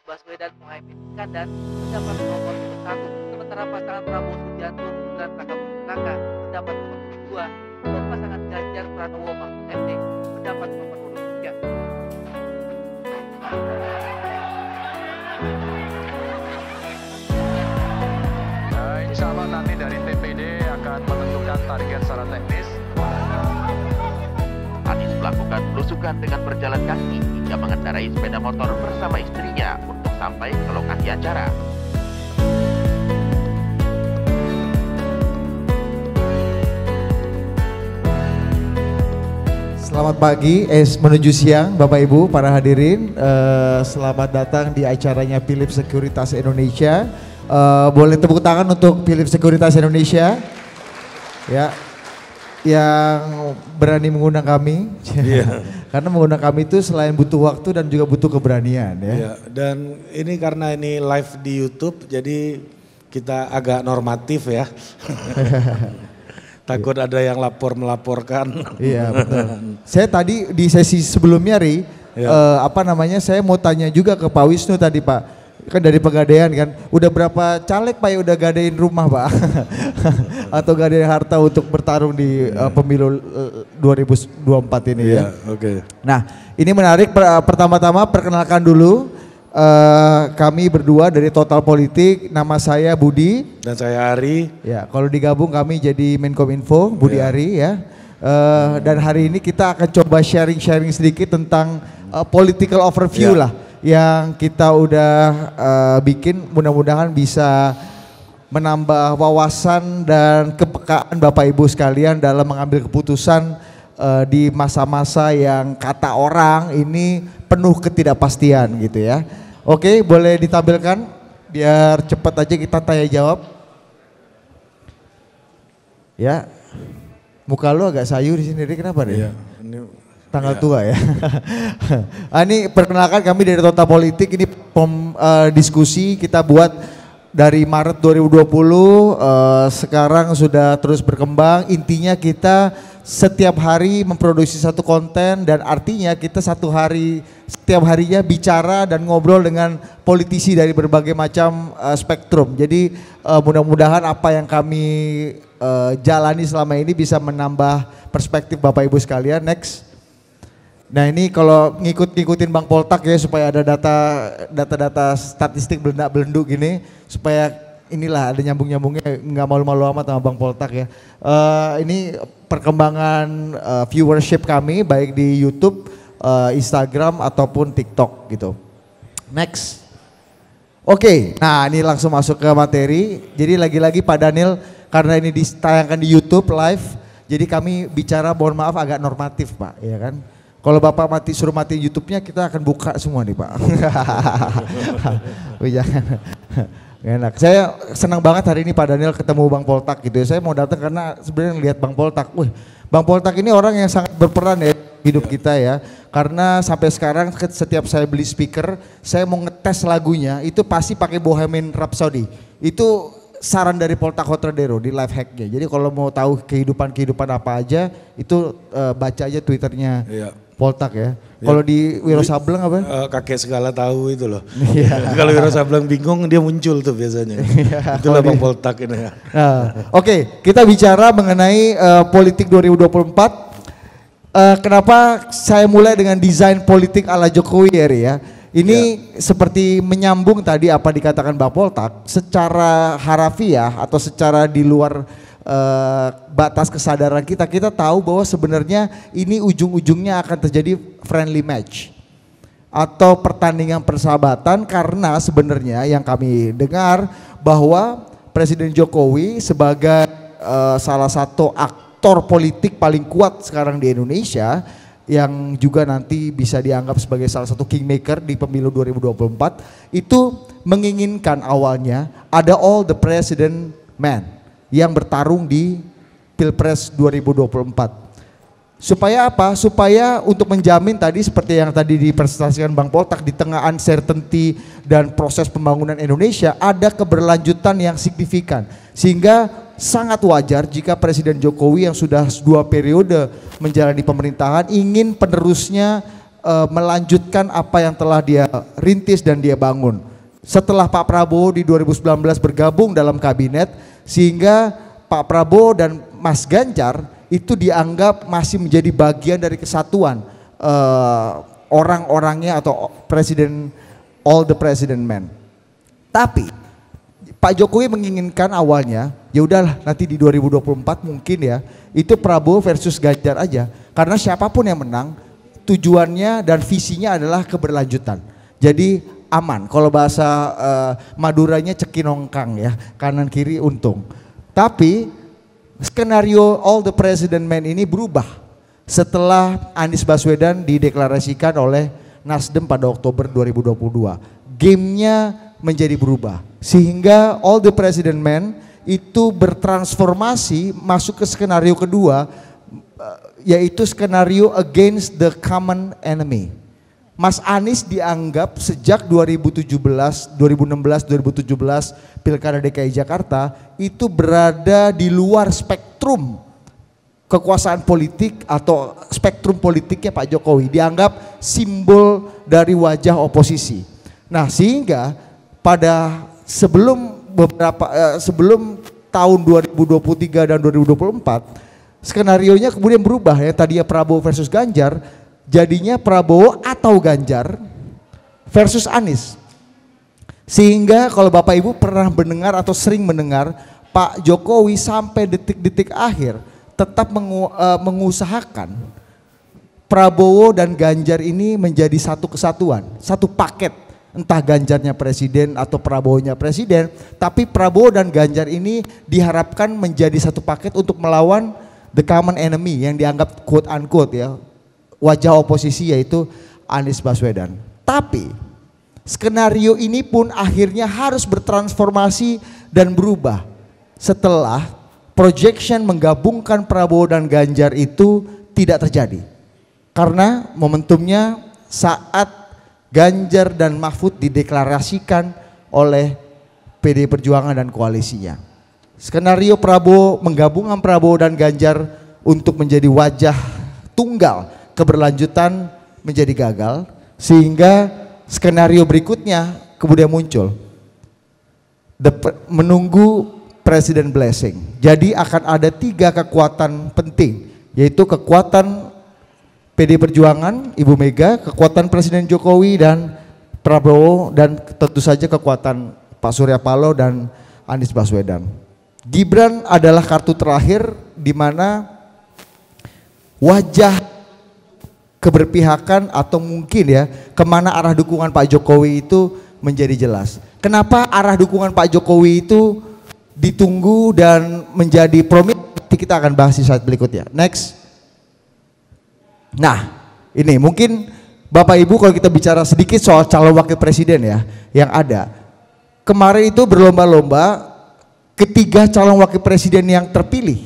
Baswedan Muhaimin Iskandar mendapat nomor urut 1, sementara pasangan Prabowo Subianto Gibran Rakabuming Raka mendapat nomor urut 2, dan pasangan Ganjar Pranowo Mahfud MD mendapat nomor urut 3. Insya Allah nanti dari TPD akan menentukan target secara teknis. Anies melakukan belusukan dengan berjalan kaki hingga mengendarai sepeda motor bersama istrinya untuk sampai ke lokasi acara. Selamat pagi, menuju siang Bapak Ibu, para hadirin. Selamat datang di acaranya Philips Sekuritas Indonesia. Boleh tepuk tangan untuk Philips Sekuritas Indonesia. Ya, yang berani mengundang kami. Iya. Karena mengundang kami itu selain butuh waktu dan juga butuh keberanian ya. Iya, dan ini karena ini live di YouTube jadi kita agak normatif ya. Takut ada yang melaporkan. Iya betul. Saya tadi di sesi sebelumnya saya mau tanya juga ke Pak Wisnu tadi Pak. Kan dari Pegadaian kan, udah berapa caleg Pak yang udah gadein rumah Pak? Atau gadein harta untuk bertarung di pemilu 2024 ini ya? Oke. Nah ini menarik, pertama-tama perkenalkan dulu kami berdua dari Total Politik, nama saya Budi. Dan saya Ari. Ya kalau digabung kami jadi Menkominfo, Budi Ari ya. Dan hari ini kita akan coba sharing-sharing sedikit tentang political overview lah yang kita udah bikin, mudah-mudahan bisa menambah wawasan dan kepekaan Bapak Ibu sekalian dalam mengambil keputusan di masa-masa yang kata orang ini penuh ketidakpastian gitu ya. Oke, boleh ditampilkan biar cepat aja kita tanya jawab. Ya, muka lu agak sayu di sini, kenapa deh? Iya, ini tanggal tua ya. Ini perkenalkan kami dari Total Politik, ini diskusi kita buat dari Maret 2020, sekarang sudah terus berkembang. Intinya kita setiap hari memproduksi satu konten dan artinya kita setiap harinya bicara dan ngobrol dengan politisi dari berbagai macam spektrum. Jadi mudah-mudahan apa yang kami jalani selama ini bisa menambah perspektif Bapak Ibu sekalian. Next. Nah ini kalau ngikutin Bang Poltak ya supaya ada data-data statistik belenduk gini supaya inilah ada nyambung-nyambungnya, nggak malu-malu amat sama Bang Poltak ya. Ini perkembangan viewership kami baik di YouTube, Instagram ataupun TikTok gitu. Next. Oke, nah ini langsung masuk ke materi. Jadi lagi-lagi Pak Daniel karena ini ditayangkan di YouTube live, jadi kami bicara mohon maaf agak normatif Pak, ya kan. Kalau Bapak suruh mati YouTube-nya kita akan buka semua nih Pak. Jangan. Enak. Saya senang banget hari ini Pak Daniel ketemu Bang Poltak gitu ya. Saya mau datang karena sebenarnya lihat Bang Poltak. Wih, Bang Poltak ini orang yang sangat berperan ya hidup kita ya. Karena sampai sekarang setiap saya beli speaker, saya mau ngetes lagunya itu pasti pakai Bohemian Rhapsody. Itu saran dari Poltak Hotradero di live hacknya. Jadi kalau mau tahu kehidupan apa aja itu baca aja Twitternya. Iya. Poltak ya. Kalau di Wiro Sableng apa? Kakek segala tahu itu loh. Kalau Wiro Sableng bingung dia muncul tuh biasanya. Itulah Bang Poltak ini ya. Oke, kita bicara mengenai politik 2024. Kenapa saya mulai dengan desain politik ala Jokowi ya? Ini seperti menyambung tadi apa dikatakan Bang Poltak, secara harafiah atau secara di luar batas kesadaran kita tahu bahwa sebenarnya ini ujung-ujungnya akan terjadi friendly match atau pertandingan persahabatan, karena sebenarnya yang kami dengar bahwa Presiden Jokowi sebagai salah satu aktor politik paling kuat sekarang di Indonesia yang juga nanti bisa dianggap sebagai salah satu kingmaker di pemilu 2024 itu menginginkan awalnya ada all the president man yang bertarung di Pilpres 2024. Supaya apa? Supaya untuk menjamin tadi seperti yang tadi dipresentasikan Bang Poltak, di tengah uncertainty dan proses pembangunan Indonesia ada keberlanjutan yang signifikan. Sehingga sangat wajar jika Presiden Jokowi yang sudah 2 periode menjalani pemerintahan ingin penerusnya melanjutkan apa yang telah dia rintis dan dia bangun. Setelah Pak Prabowo di 2019 bergabung dalam kabinet, sehingga Pak Prabowo dan Mas Ganjar itu dianggap masih menjadi bagian dari kesatuan orang-orangnya atau presiden, all the president men. Tapi Pak Jokowi menginginkan awalnya, ya udahlah nanti di 2024 mungkin ya, itu Prabowo versus Ganjar aja. Karena siapapun yang menang, tujuannya dan visinya adalah keberlanjutan. Jadi aman, kalau bahasa Maduranya cekinongkang ya, kanan kiri untung. Tapi skenario all the president men ini berubah setelah Anies Baswedan dideklarasikan oleh Nasdem pada Oktober 2022. Gamenya menjadi berubah sehingga all the president men itu bertransformasi masuk ke skenario kedua, yaitu skenario against the common enemy. Mas Anies dianggap sejak 2016, 2017 Pilkada DKI Jakarta itu berada di luar spektrum kekuasaan politik atau spektrum politiknya Pak Jokowi, dianggap simbol dari wajah oposisi. Nah, sehingga pada sebelum tahun 2023 dan 2024 skenarionya kemudian berubah ya, tadinya Prabowo versus Ganjar jadinya Prabowo atau Ganjar versus Anies. Sehingga kalau Bapak Ibu pernah mendengar atau sering mendengar, Pak Jokowi sampai detik-detik akhir tetap mengusahakan Prabowo dan Ganjar ini menjadi satu kesatuan, satu paket. Entah Ganjarnya presiden atau Prabowo-nya presiden, tapi Prabowo dan Ganjar ini diharapkan menjadi satu paket untuk melawan the common enemy yang dianggap quote unquote ya, wajah oposisi, yaitu Anies Baswedan. Tapi skenario ini pun akhirnya harus bertransformasi dan berubah setelah projection menggabungkan Prabowo dan Ganjar itu tidak terjadi. Karena momentumnya saat Ganjar dan Mahfud dideklarasikan oleh PD Perjuangan dan koalisinya. Skenario Prabowo, menggabungkan Prabowo dan Ganjar untuk menjadi wajah tunggal keberlanjutan menjadi gagal, sehingga skenario berikutnya kemudian muncul, menunggu Presiden blessing. Jadi akan ada 3 kekuatan penting, yaitu kekuatan PD Perjuangan, Ibu Mega, kekuatan Presiden Jokowi dan Prabowo, dan tentu saja kekuatan Pak Surya Paloh dan Anies Baswedan. Gibran adalah kartu terakhir di mana wajah keberpihakan atau mungkin ya kemana arah dukungan Pak Jokowi itu menjadi jelas. Kenapa arah dukungan Pak Jokowi itu ditunggu dan menjadi prominent, kita akan bahas di slide berikutnya. Next. Nah, ini mungkin Bapak Ibu kalau kita bicara sedikit soal calon wakil presiden ya yang ada. Kemarin itu berlomba-lomba ketiga calon wakil presiden yang terpilih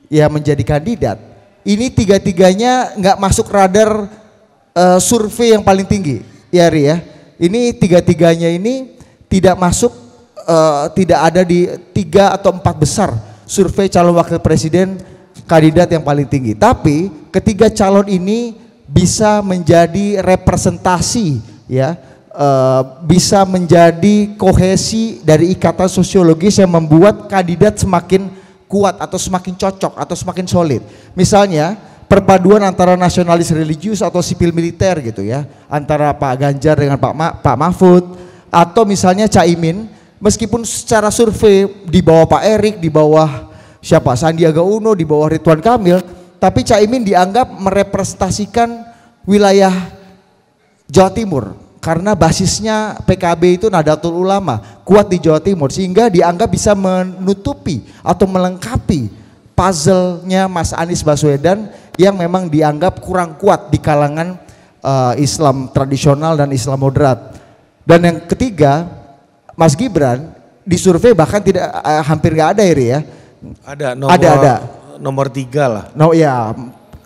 ya menjadi kandidat. Ini tiga-tiganya nggak masuk radar survei yang paling tinggi, ya Ri ya. Ini tiga-tiganya ini tidak masuk, tidak ada di 3 atau 4 besar survei calon wakil presiden kandidat yang paling tinggi. Tapi ketiga calon ini bisa menjadi representasi ya, bisa menjadi kohesi dari ikatan sosiologis yang membuat kandidat semakin kuat atau semakin cocok atau semakin solid. Misalnya perpaduan antara nasionalis religius atau sipil militer gitu ya, antara Pak Ganjar dengan Pak Mahfud, atau misalnya Caimin, meskipun secara survei di bawah Pak Erik, di bawah siapa Sandiaga Uno, di bawah Ridwan Kamil, tapi Caimin dianggap merepresentasikan wilayah Jawa Timur karena basisnya PKB itu Nahdlatul Ulama kuat di Jawa Timur, sehingga dianggap bisa menutupi atau melengkapi puzzle-nya Mas Anies Baswedan yang memang dianggap kurang kuat di kalangan Islam tradisional dan Islam moderat. Dan yang ketiga, Mas Gibran di survei bahkan tidak hampir nggak ada ya. Ada nomor 3 lah. No ya,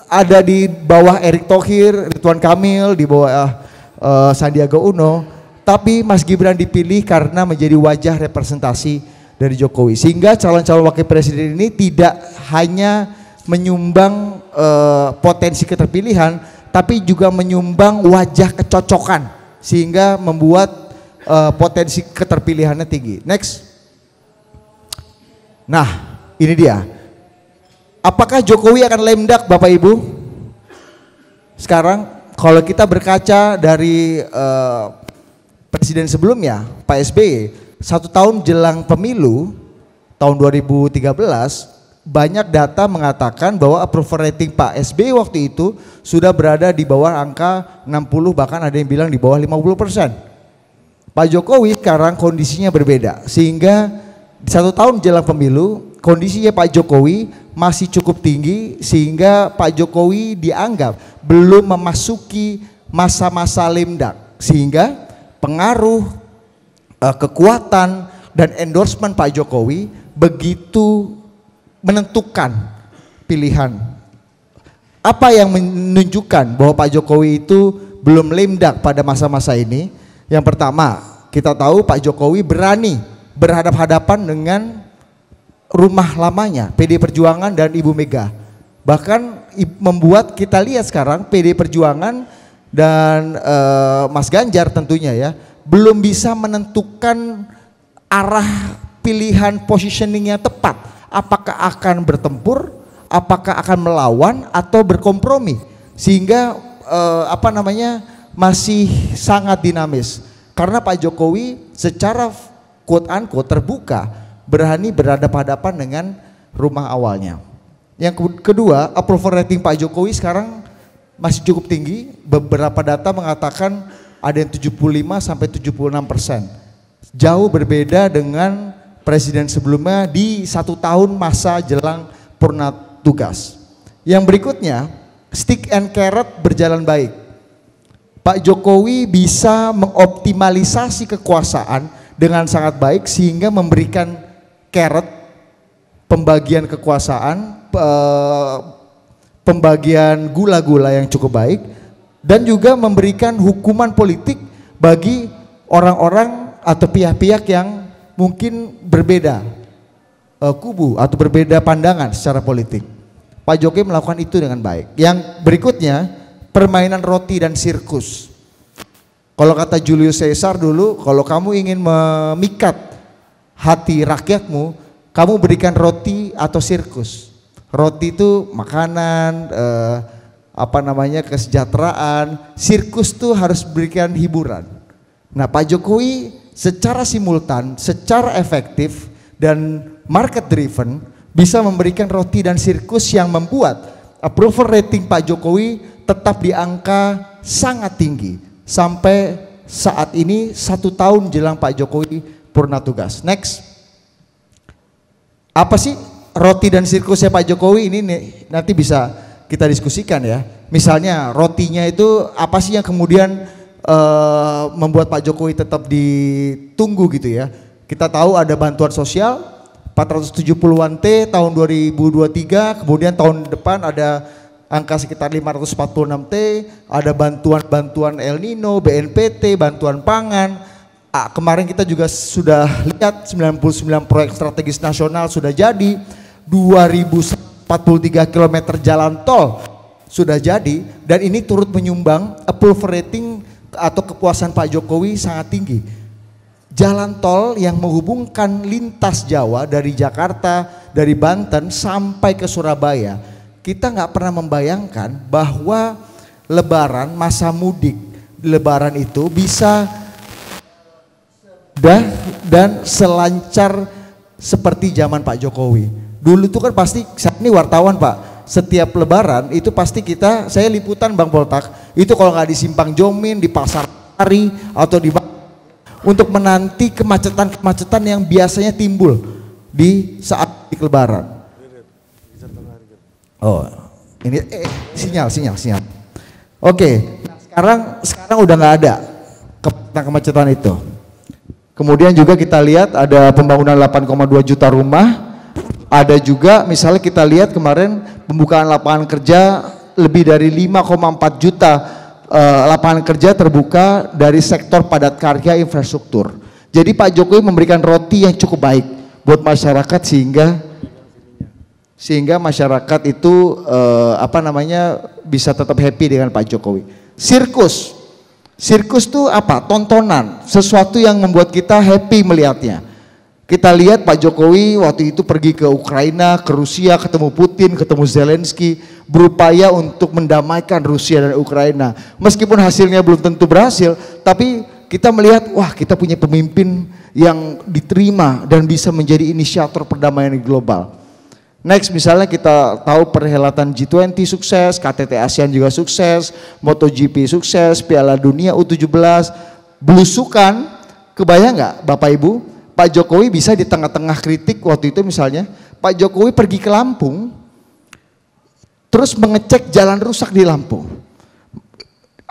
ada di bawah Erick Thohir, Ridwan Kamil, di bawah Sandiaga Uno. Tapi Mas Gibran dipilih karena menjadi wajah representasi dari Jokowi, sehingga calon-calon wakil presiden ini tidak hanya menyumbang potensi keterpilihan, tapi juga menyumbang wajah kecocokan sehingga membuat potensi keterpilihannya tinggi. Next. Nah, ini dia. Apakah Jokowi akan lemdak, Bapak Ibu? Sekarang kalau kita berkaca dari presiden sebelumnya, Pak SBY, 1 tahun jelang pemilu tahun 2013, banyak data mengatakan bahwa approval rating Pak SBY waktu itu sudah berada di bawah angka 60, bahkan ada yang bilang di bawah 50%. Pak Jokowi sekarang kondisinya berbeda, sehingga 1 tahun jelang pemilu kondisinya Pak Jokowi masih cukup tinggi, sehingga Pak Jokowi dianggap belum memasuki masa-masa lemdak, sehingga pengaruh kekuatan dan endorsement Pak Jokowi begitu menentukan pilihan. Apa yang menunjukkan bahwa Pak Jokowi itu belum lemdak pada masa-masa ini? Yang pertama, kita tahu Pak Jokowi berani berhadap-hadapan dengan rumah lamanya, PD Perjuangan dan Ibu Mega. Bahkan membuat kita lihat sekarang PD Perjuangan dan Mas Ganjar tentunya ya, belum bisa menentukan arah pilihan positioning yang tepat. Apakah akan bertempur, apakah akan melawan atau berkompromi, sehingga masih sangat dinamis. Karena Pak Jokowi secara quote unquote terbuka berani berhadapan-hadapan dengan rumah awalnya. Yang kedua, approval rating Pak Jokowi sekarang masih cukup tinggi. Beberapa data mengatakan ada yang 75 sampai 76%. Jauh berbeda dengan presiden sebelumnya di 1 tahun masa jelang purna tugas. Yang berikutnya, stick and carrot berjalan baik. Pak Jokowi bisa mengoptimalisasi kekuasaan dengan sangat baik sehingga memberikan carrot, pembagian kekuasaan, pembagian gula-gula yang cukup baik, dan juga memberikan hukuman politik bagi orang-orang atau pihak-pihak yang mungkin berbeda kubu atau berbeda pandangan secara politik. Pak Jokowi melakukan itu dengan baik. Yang berikutnya, permainan roti dan sirkus. Kalau kata Julius Caesar dulu, kalau kamu ingin memikat hati rakyatmu, kamu berikan roti atau sirkus. Roti itu makanan, kesejahteraan. Sirkus tuh harus berikan hiburan. Nah, Pak Jokowi secara simultan, secara efektif dan market driven bisa memberikan roti dan sirkus yang membuat approval rating Pak Jokowi tetap di angka sangat tinggi sampai saat ini 1 tahun jelang Pak Jokowi purna tugas. Next. Apa sih roti dan sirkusnya Pak Jokowi ini nanti bisa kita diskusikan ya. Misalnya rotinya itu apa sih yang kemudian membuat Pak Jokowi tetap ditunggu gitu ya. Kita tahu ada bantuan sosial 470-an T tahun 2023, kemudian tahun depan ada angka sekitar 546 T, ada bantuan El Nino, BNPT, bantuan pangan. Kemarin kita juga sudah lihat 99 proyek strategis nasional sudah jadi, 2043 km jalan tol sudah jadi, dan ini turut menyumbang approval rating atau kepuasan Pak Jokowi sangat tinggi. Jalan tol yang menghubungkan lintas Jawa dari Jakarta, dari Banten sampai ke Surabaya. Kita nggak pernah membayangkan bahwa Lebaran, masa mudik Lebaran itu bisa dan selancar seperti zaman Pak Jokowi. Dulu itu kan pasti, saya ini wartawan Pak, setiap Lebaran itu pasti saya liputan Bang Poltak, itu kalau nggak di Simpang Jomin, di Pasar Hari atau di untuk menanti kemacetan-kemacetan yang biasanya timbul di saat Lebaran. Oh, ini sinyal. Oke, sekarang udah nggak ada kemacetan itu. Kemudian juga kita lihat ada pembangunan 8,2 juta rumah. Ada juga misalnya kita lihat kemarin pembukaan lapangan kerja lebih dari 5,4 juta lapangan kerja terbuka dari sektor padat karya infrastruktur. Jadi Pak Jokowi memberikan roti yang cukup baik buat masyarakat sehingga sehingga masyarakat itu bisa tetap happy dengan Pak Jokowi. Sirkus itu apa? Tontonan, sesuatu yang membuat kita happy melihatnya. Kita lihat Pak Jokowi waktu itu pergi ke Ukraina, ke Rusia, ketemu Putin, ketemu Zelensky, berupaya untuk mendamaikan Rusia dan Ukraina. Meskipun hasilnya belum tentu berhasil, tapi kita melihat, wah, kita punya pemimpin yang diterima dan bisa menjadi inisiator perdamaian global. Next, misalnya kita tahu perhelatan G20 sukses, KTT ASEAN juga sukses, MotoGP sukses, Piala Dunia U17, belusukan. Kebayang nggak Bapak Ibu, Pak Jokowi bisa di tengah-tengah kritik waktu itu misalnya, Pak Jokowi pergi ke Lampung, terus mengecek jalan rusak di Lampung.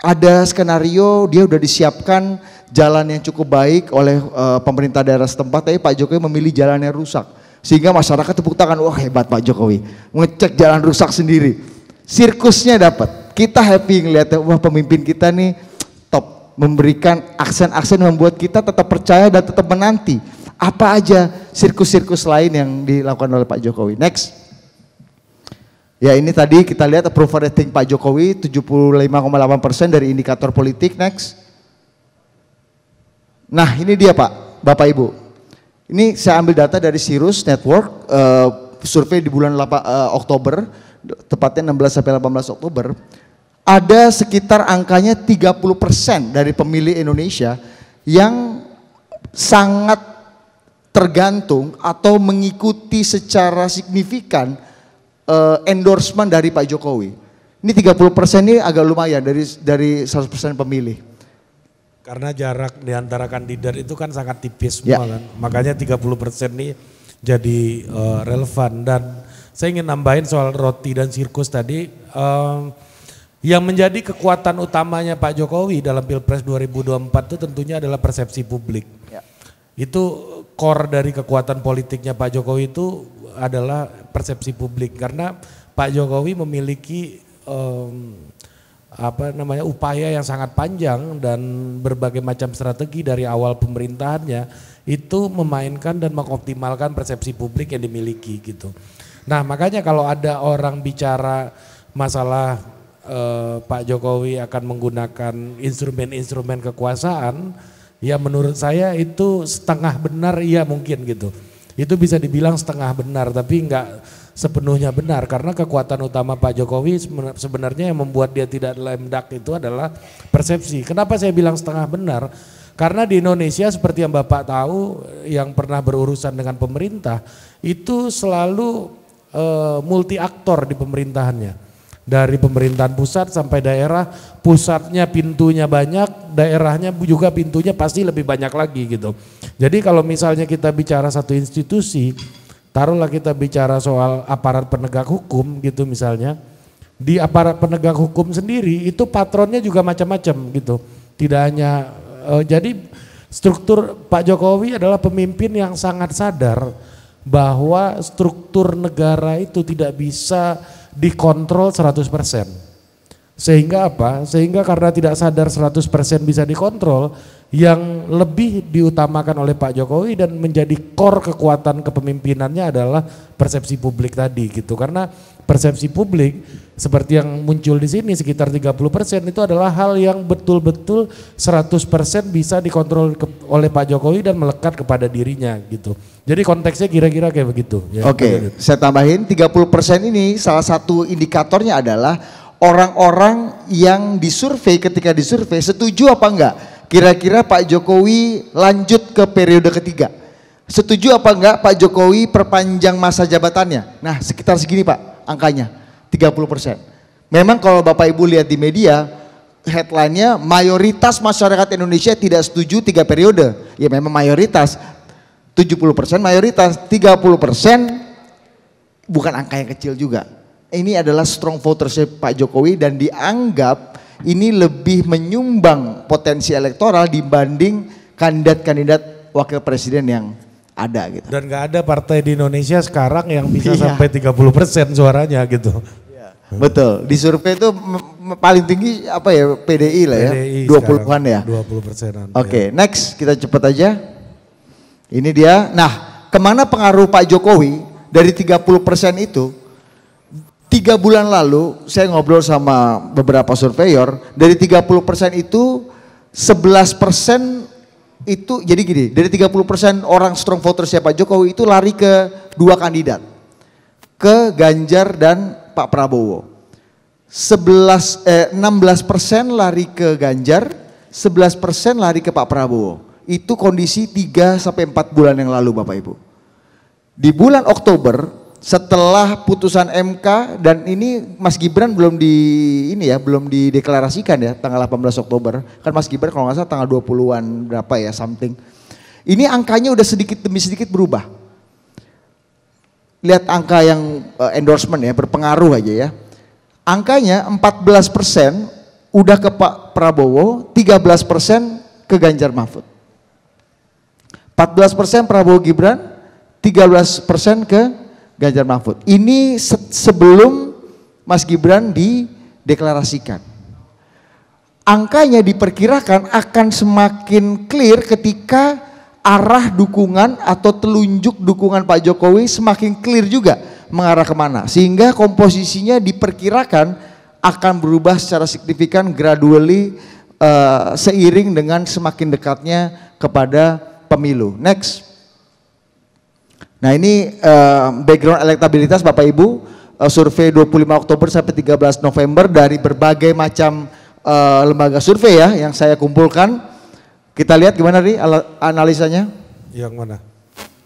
Ada skenario dia udah disiapkan jalan yang cukup baik oleh pemerintah daerah setempat, tapi Pak Jokowi memilih jalan yang rusak. Sehingga masyarakat tepuk tangan, wah hebat Pak Jokowi, ngecek jalan rusak sendiri. Sirkusnya dapat, kita happy ngeliatnya, wah pemimpin kita nih top, memberikan aksen-aksen membuat kita tetap percaya dan tetap menanti. Apa aja sirkus-sirkus lain yang dilakukan oleh Pak Jokowi. Next. Ya ini tadi kita lihat approval rating Pak Jokowi 75,8% dari indikator politik. Next. Nah ini dia Pak, Bapak Ibu. Ini saya ambil data dari Sirus Network, survei di bulan Oktober, tepatnya 16 sampai 18 Oktober. Ada sekitar angkanya 30% dari pemilih Indonesia yang sangat tergantung atau mengikuti secara signifikan endorsement dari Pak Jokowi. Ini 30% ini agak lumayan dari 100% pemilih. Karena jarak di antara kandidat itu kan sangat tipis semua kan. Makanya 30% ini jadi relevan. Dan saya ingin nambahin soal roti dan sirkus tadi. Yang menjadi kekuatan utamanya Pak Jokowi dalam Pilpres 2024 itu tentunya adalah persepsi publik. Ya. Itu core dari kekuatan politiknya Pak Jokowi itu adalah persepsi publik. Karena Pak Jokowi memiliki upaya yang sangat panjang dan berbagai macam strategi dari awal pemerintahannya itu memainkan dan mengoptimalkan persepsi publik yang dimiliki gitu. Nah makanya kalau ada orang bicara masalah Pak Jokowi akan menggunakan instrumen-instrumen kekuasaan, ya menurut saya itu setengah benar, iya mungkin gitu. Itu bisa dibilang setengah benar tapi enggak sepenuhnya benar karena kekuatan utama Pak Jokowi sebenarnya yang membuat dia tidak lemdak itu adalah persepsi. Kenapa saya bilang setengah benar? Karena di Indonesia seperti yang Bapak tahu yang pernah berurusan dengan pemerintah itu selalu multi aktor di pemerintahannya. Dari pemerintahan pusat sampai daerah, pusatnya pintunya banyak, daerahnya juga pintunya pasti lebih banyak lagi gitu. Jadi kalau misalnya kita bicara satu institusi, taruhlah kita bicara soal aparat penegak hukum gitu misalnya, di aparat penegak hukum sendiri itu patronnya juga macam-macam gitu. Tidak hanya, jadi struktur Pak Jokowi adalah pemimpin yang sangat sadar bahwa struktur negara itu tidak bisa dikontrol 100%. Sehingga apa? Sehingga karena tidak sadar 100% bisa dikontrol, yang lebih diutamakan oleh Pak Jokowi dan menjadi core kekuatan kepemimpinannya adalah persepsi publik tadi gitu. Karena persepsi publik seperti yang muncul di sini sekitar 30% itu adalah hal yang betul-betul 100% bisa dikontrol oleh Pak Jokowi dan melekat kepada dirinya gitu. Jadi konteksnya kira-kira kayak begitu. Ya, Oke, saya tambahin 30% ini salah satu indikatornya adalah orang-orang yang disurvei ketika disurvei setuju apa enggak? Kira-kira Pak Jokowi lanjut ke periode ketiga. Setuju apa enggak Pak Jokowi perpanjang masa jabatannya? Nah sekitar segini Pak angkanya, 30%. Memang kalau Bapak Ibu lihat di media, headline-nya mayoritas masyarakat Indonesia tidak setuju 3 periode. Ya memang mayoritas, 70% mayoritas, 30% bukan angka yang kecil juga. Ini adalah strong voters Pak Jokowi dan dianggap ini lebih menyumbang potensi elektoral dibanding kandidat-kandidat wakil presiden yang ada gitu. Dan gak ada partai di Indonesia sekarang yang bisa sampai 30% suaranya gitu. Betul, di survei itu paling tinggi apa ya PDI lah ya, 20-an ya. 20%-an. Oke, next kita cepat aja. Ini dia, nah kemana pengaruh Pak Jokowi dari 30% itu 3 bulan lalu saya ngobrol sama beberapa surveyor, dari 30% itu 11% itu jadi gini, dari 30% orang strong voters Pak Jokowi itu lari ke 2 kandidat, ke Ganjar dan Pak Prabowo. 16% lari ke Ganjar, 11% lari ke Pak Prabowo. Itu kondisi 3-4 bulan yang lalu Bapak Ibu. Di bulan Oktober setelah putusan MK, dan ini Mas Gibran belum belum dideklarasikan ya tanggal 18 Oktober. Kan Mas Gibran kalau nggak salah tanggal 20-an berapa ya something. Ini angkanya udah sedikit demi sedikit berubah. Lihat angka yang endorsement ya, berpengaruh aja ya. Angkanya 14% udah ke Pak Prabowo, 13% ke Ganjar Mahfud. 14% Prabowo Gibran, 13% ke Ganjar Mahfud. Ini sebelum Mas Gibran dideklarasikan. Angkanya diperkirakan akan semakin clear ketika arah dukungan atau telunjuk dukungan Pak Jokowi semakin clear juga mengarah kemana. Sehingga komposisinya diperkirakan akan berubah secara signifikan gradually seiring dengan semakin dekatnya kepada pemilu. Next. Nah ini background elektabilitas Bapak Ibu, survei 25 Oktober sampai 13 November dari berbagai macam lembaga survei ya yang saya kumpulkan. Kita lihat gimana nih analisanya? Yang mana?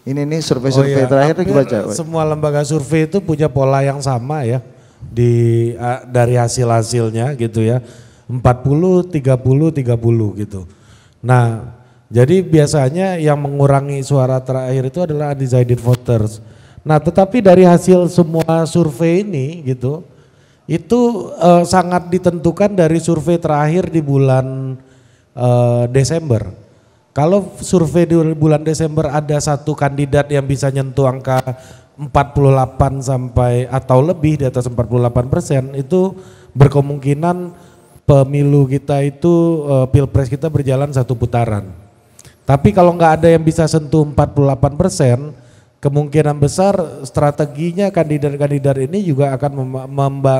Ini survei-survei terakhir dibaca. Semua lembaga survei itu punya pola yang sama ya dari hasil-hasilnya gitu ya. 40, 30, 30 gitu. Nah, jadi biasanya yang mengurangi suara terakhir itu adalah undecided voters. Nah tetapi dari hasil semua survei ini gitu, itu sangat ditentukan dari survei terakhir di bulan Desember. Kalau survei di bulan Desember ada satu kandidat yang bisa nyentuh angka 48 sampai atau lebih di atas 48%, itu berkemungkinan pemilu kita itu pilpres kita berjalan 1 putaran. Tapi kalau nggak ada yang bisa sentuh 48%, kemungkinan besar strateginya kandidat-kandidat ini juga akan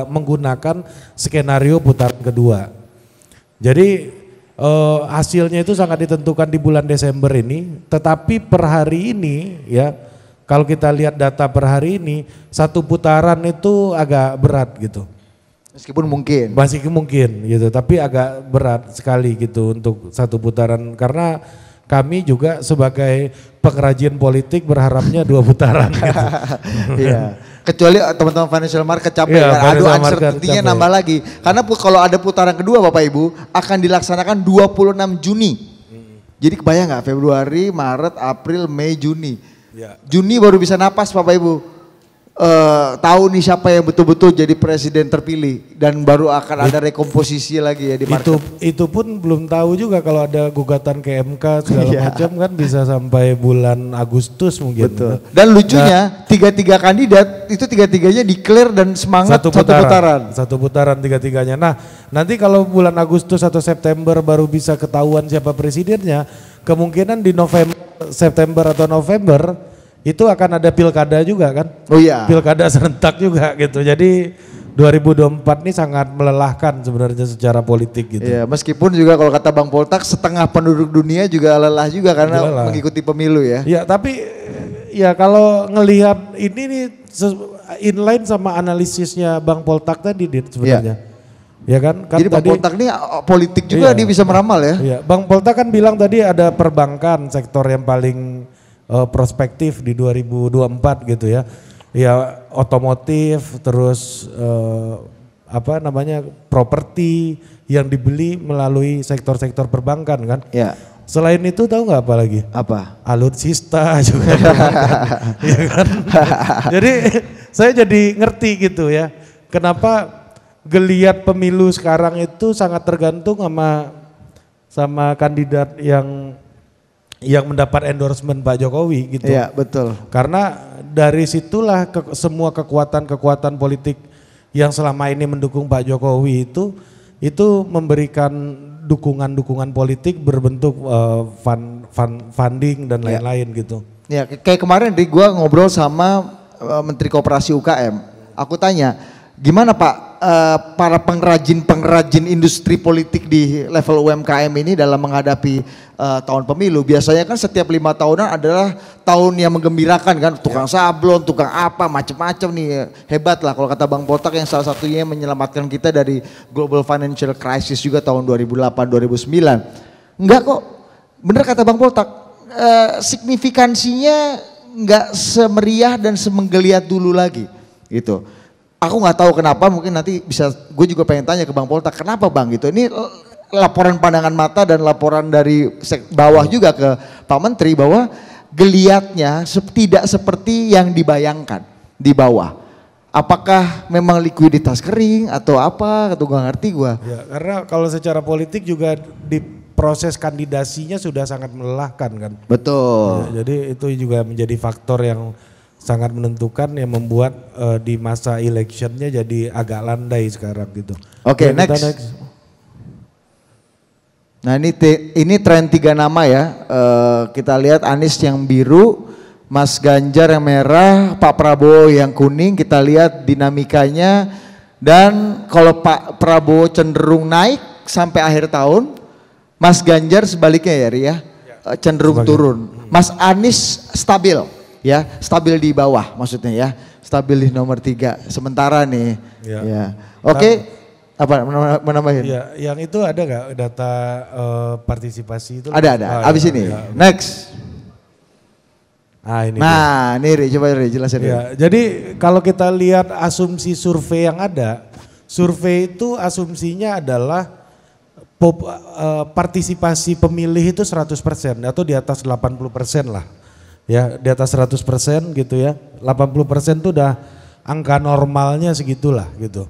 menggunakan skenario putaran kedua. Jadi hasilnya itu sangat ditentukan di bulan Desember ini, tetapi per hari ini ya, kalau kita lihat data per hari ini, 1 putaran itu agak berat gitu. Meskipun mungkin. Masih mungkin gitu, tapi agak berat sekali gitu untuk 1 putaran karena kami juga sebagai pengrajin politik berharapnya 2 putaran gitu. Iya. Kecuali teman-teman financial market capek kan, aduh uncertainty-nya nambah lagi. Karena kalau ada putaran kedua Bapak Ibu akan dilaksanakan 26 Juni. Jadi kebayang nggak Februari, Maret, April, Mei, Juni. Ya. Juni baru bisa napas Bapak Ibu. Tahu nih siapa yang betul-betul jadi presiden terpilih dan baru akan ada rekomposisi lagi ya di market. Itu pun belum tahu juga kalau ada gugatan ke MK segala macam kan bisa sampai bulan Agustus mungkin. Betul. Dan lucunya 3 kandidat itu 3-3-nya declare dan semangat 1 putaran. 1 putaran 3-3-nya. Nah nanti kalau bulan Agustus atau September baru bisa ketahuan siapa presidennya, kemungkinan di September atau November itu akan ada pilkada juga kan? Oh iya. Pilkada serentak juga gitu. Jadi 2024 ini sangat melelahkan sebenarnya secara politik gitu. Iya, meskipun juga kalau kata Bang Poltak setengah penduduk dunia juga lelah juga karena mengikuti pemilu ya. Iya, tapi ya kalau ngelihat ini nih inline sama analisisnya Bang Poltak tadi sebenarnya. Ya kan? Jadi Bang Poltak ini politik juga dia bisa meramal ya. Iya, Bang Poltak kan bilang tadi ada perbankan sektor yang paling prospektif di 2024 gitu ya. Ya otomotif terus properti yang dibeli melalui sektor-sektor perbankan kan. Ya. Selain itu tahu nggak apa lagi? Apa? Alutsista juga. Ya kan? Jadi saya jadi ngerti gitu ya. Kenapa geliat pemilu sekarang itu sangat tergantung sama kandidat yang mendapat endorsement Pak Jokowi gitu. Iya betul. Karena dari situlah semua kekuatan politik yang selama ini mendukung Pak Jokowi itu memberikan dukungan politik berbentuk funding dan lain-lain gitu. Ya kayak kemarin gue ngobrol sama Menteri Koperasi UKM. Aku tanya, Gimana Pak, para pengrajin industri politik di level UMKM ini dalam menghadapi tahun pemilu? Biasanya kan setiap 5 tahunan adalah tahun yang menggembirakan kan, tukang sablon, tukang apa, macam-macam nih, hebat lah kalau kata Bang Poltak yang salah satunya menyelamatkan kita dari global financial crisis juga tahun 2008-2009. Enggak kok, bener kata Bang Poltak, signifikansinya enggak semeriah dan semenggeliat dulu lagi gitu. Aku nggak tahu kenapa, mungkin nanti bisa, gue juga pengen tanya ke Bang Poltak, kenapa Bang gitu? Ini laporan pandangan mata dan laporan dari bawah juga ke Pak Menteri bahwa geliatnya tidak seperti yang dibayangkan di bawah. Apakah memang likuiditas kering atau apa? Atau gue ngerti gue. Ya, karena kalau secara politik juga di proses kandidasinya sudah sangat melelahkan kan. Betul. Ya, jadi itu juga menjadi faktor yang sangat menentukan yang membuat di masa electionnya jadi agak landai sekarang gitu. Oke, next. Nah ini tren 3 nama ya. Kita lihat Anies yang biru, Mas Ganjar yang merah, Pak Prabowo yang kuning. Kita lihat dinamikanya, dan kalau Pak Prabowo cenderung naik sampai akhir tahun, Mas Ganjar sebaliknya ya Ria, cenderung turun. Mas Anies stabil. Ya, stabil di bawah maksudnya ya, stabil di nomor 3 sementara nih. Ya. Oke. Apa menambahin? Ya, yang itu ada nggak data partisipasi itu? Ada. Abis ini. Ya. Next. Ini nah, nih Ri, coba Ri jelasin. Ya, jadi kalau kita lihat asumsi survei yang ada, survei itu asumsinya adalah partisipasi pemilih itu 100% atau di atas 80% lah. Ya, di atas 100% gitu ya. 80% itu udah angka normalnya segitulah gitu.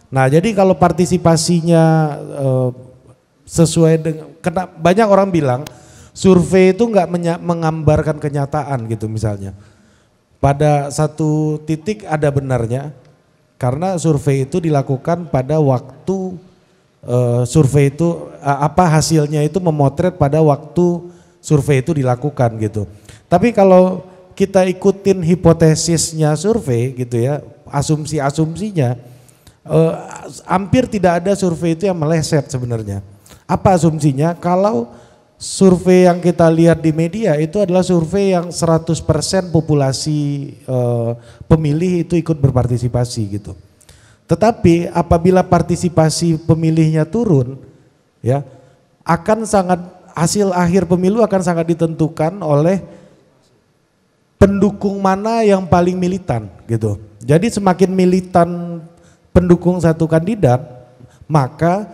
Nah, jadi kalau partisipasinya sesuai dengan, banyak orang bilang survei itu nggak menggambarkan kenyataan gitu misalnya. Pada satu titik ada benarnya, karena survei itu dilakukan pada waktu survei itu hasilnya itu memotret pada waktu survei itu dilakukan gitu. Tapi kalau kita ikutin hipotesisnya survei gitu ya, asumsi-asumsinya, hampir tidak ada survei itu yang meleset sebenarnya. Apa asumsinya? Kalau survei yang kita lihat di media itu adalah survei yang 100% populasi pemilih itu ikut berpartisipasi gitu. Tetapi apabila partisipasi pemilihnya turun, ya hasil akhir pemilu akan sangat ditentukan oleh pendukung mana yang paling militan gitu. Jadi semakin militan pendukung satu kandidat, maka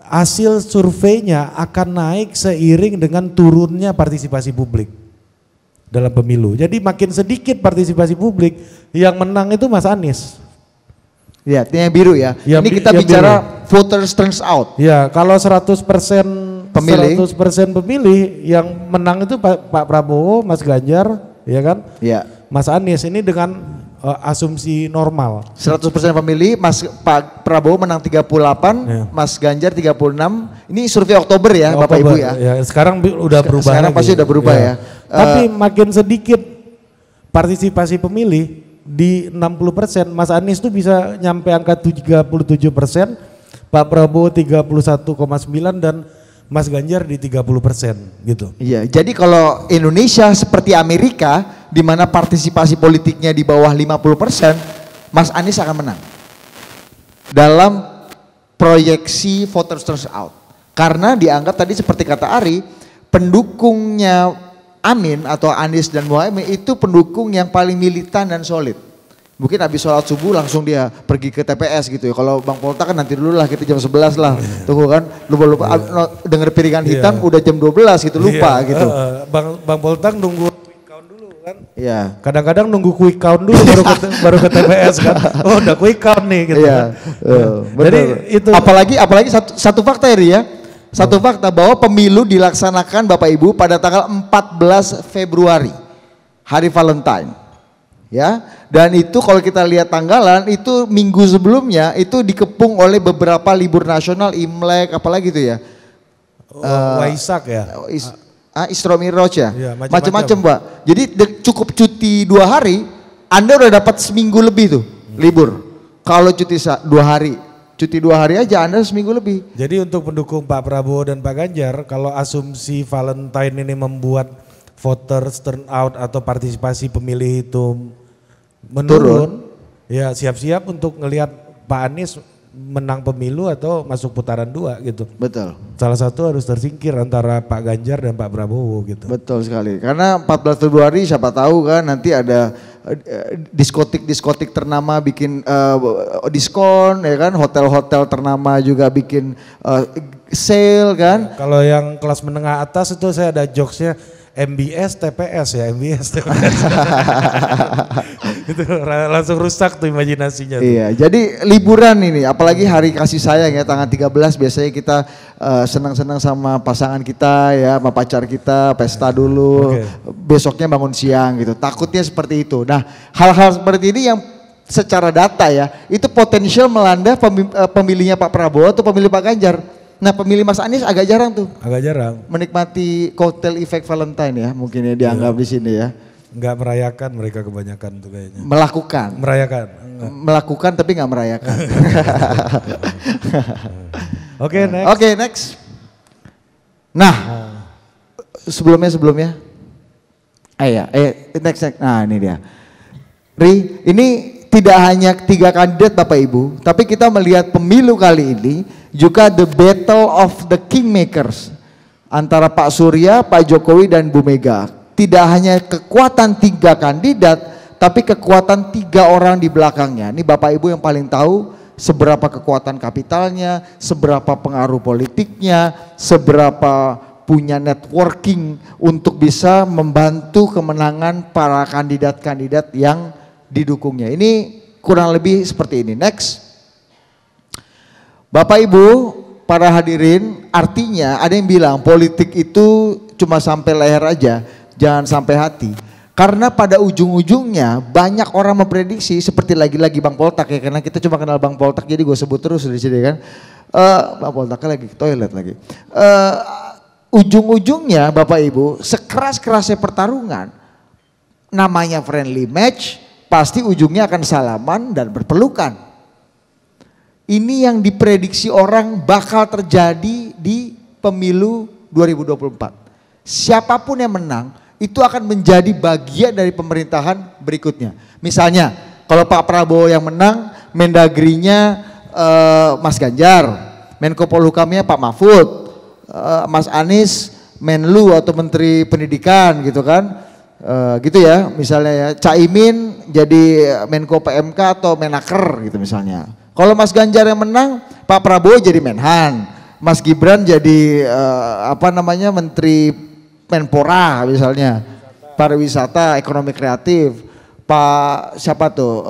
hasil surveinya akan naik seiring dengan turunnya partisipasi publik dalam pemilu. Jadi makin sedikit partisipasi publik, yang menang itu Mas Anies. Ya, yang biru ya. Ini kita bicara biru. Voters turns out. Ya, kalau 100% pemilih yang menang itu Pak Prabowo, Mas Ganjar, ya kan? Ya. Mas Anies ini dengan asumsi normal. 100% pemilih, Pak Prabowo menang 38, ya. Mas Ganjar 36. Ini survei Oktober ya, Bapak Ibu ya. Ya, sekarang udah berubah. Sekarang pasti udah berubah ya. Tapi makin sedikit partisipasi pemilih di 60%, Mas Anies tuh bisa nyampe angka 37%, Pak Prabowo 31,9 dan Mas Ganjar di 30% gitu. Iya, jadi kalau Indonesia seperti Amerika di mana partisipasi politiknya di bawah 50%, Mas Anies akan menang. Dalam proyeksi voters turns out. Karena dianggap tadi seperti kata Ari, pendukungnya Amin atau Anies dan Muhaimin itu pendukung yang paling militan dan solid. Mungkin habis sholat subuh langsung dia pergi ke TPS gitu ya. Kalau Bang Polta kan nanti dulu lah, kita jam 11 lah. Tunggu kan, lupa denger piringan hitam udah jam 12 gitu, lupa gitu. Bang Polta nunggu quick count dulu kan. Iya. Kadang-kadang nunggu quick count dulu baru ke TPS kan. Oh udah quick count nih gitu kan. Jadi itu. Apalagi satu fakta ya. Satu fakta bahwa pemilu dilaksanakan Bapak Ibu pada tanggal 14 Februari. Hari Valentine. Ya, dan itu kalau kita lihat tanggalan itu minggu sebelumnya itu dikepung oleh beberapa libur nasional, Imlek, apalagi itu ya. Waisak ya. Isra Miraj ya. Macam-macam, Mbak. Jadi cukup cuti 2 hari, Anda udah dapat seminggu lebih tuh. Libur. Kalau cuti 2 hari, cuti 2 hari aja Anda seminggu lebih. Jadi untuk pendukung Pak Prabowo dan Pak Ganjar, kalau asumsi Valentine ini membuat voters turnout atau partisipasi pemilih itu menurun, ya siap-siap untuk ngelihat Pak Anies menang pemilu atau masuk putaran 2 gitu. Betul. Salah satu harus tersingkir antara Pak Ganjar dan Pak Prabowo gitu. Betul sekali. Karena 14 Februari siapa tahu kan nanti ada diskotik ternama bikin diskon ya kan, hotel-hotel ternama juga bikin sale kan. Kalau yang kelas menengah atas itu saya ada jokesnya MBS TPS ya, MBS TPS. Itu langsung rusak tuh imajinasinya. Iya, jadi liburan ini apalagi hari kasih sayang ya tanggal 13 biasanya kita senang-senang sama pasangan kita ya, sama pacar kita, pesta dulu. Besoknya bangun siang gitu. Takutnya seperti itu. Nah, hal-hal seperti ini yang secara data ya, itu potensial melanda pemilihnya Pak Prabowo atau pemilih Pak Ganjar. Nah, pemilih Mas Anies agak jarang tuh. Agak jarang. Menikmati cocktail effect Valentine ya, mungkin ya dianggap di sini ya. Enggak merayakan mereka kebanyakan tuh kayaknya. Melakukan. Merayakan. Melakukan tapi nggak merayakan. Oke, next. Oke, next. Nah, sebelumnya. Next. Nah, ini dia. Ri, ini tidak hanya 3 kandidat Bapak Ibu, tapi kita melihat pemilu kali ini juga the battle of the kingmakers antara Pak Surya, Pak Jokowi dan Bu Mega. Tidak hanya kekuatan 3 kandidat, tapi kekuatan 3 orang di belakangnya. Ini Bapak Ibu yang paling tahu seberapa kekuatan kapitalnya, seberapa pengaruh politiknya, seberapa punya networking untuk bisa membantu kemenangan para kandidat-kandidat yang didukungnya. Ini kurang lebih seperti ini. Next. Bapak Ibu, para hadirin, artinya ada yang bilang politik itu cuma sampai leher aja, jangan sampai hati. Karena pada ujung-ujungnya banyak orang memprediksi seperti lagi-lagi Bang Poltak ya, karena kita cuma kenal Bang Poltak jadi gue sebut terus di sini kan. Bang Poltak lagi ke toilet lagi. Ujung-ujungnya Bapak Ibu, sekeras-kerasnya pertarungan, namanya friendly match, pasti ujungnya akan salaman dan berpelukan. Ini yang diprediksi orang bakal terjadi di pemilu 2024. Siapapun yang menang itu akan menjadi bagian dari pemerintahan berikutnya. Misalnya kalau Pak Prabowo yang menang, Mendagrinya Mas Ganjar, Menko Polhukamnya Pak Mahfud, Mas Anies Menlu atau Menteri Pendidikan gitu kan. Gitu ya misalnya ya, Caimin jadi Menko PMK atau Menaker gitu misalnya. Kalau Mas Ganjar yang menang, Pak Prabowo jadi Menhan, Mas Gibran jadi Menteri Menpora misalnya, pariwisata, ekonomi kreatif. Pak siapa tuh,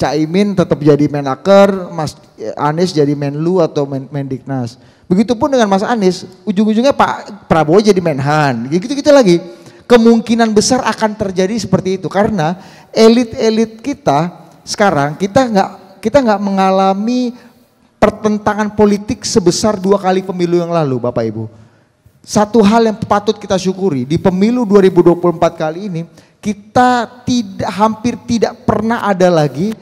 Caimin tetap jadi Menaker, Mas Anies jadi Menlu atau Mendiknas. Begitupun dengan Mas Anies, ujung-ujungnya Pak Prabowo jadi Menhan, gitu-gitu lagi. Kemungkinan besar akan terjadi seperti itu karena elit-elit kita sekarang kita nggak mengalami pertentangan politik sebesar 2 kali pemilu yang lalu Bapak Ibu. Satu hal yang patut kita syukuri di pemilu 2024 kali ini kita hampir tidak pernah ada lagi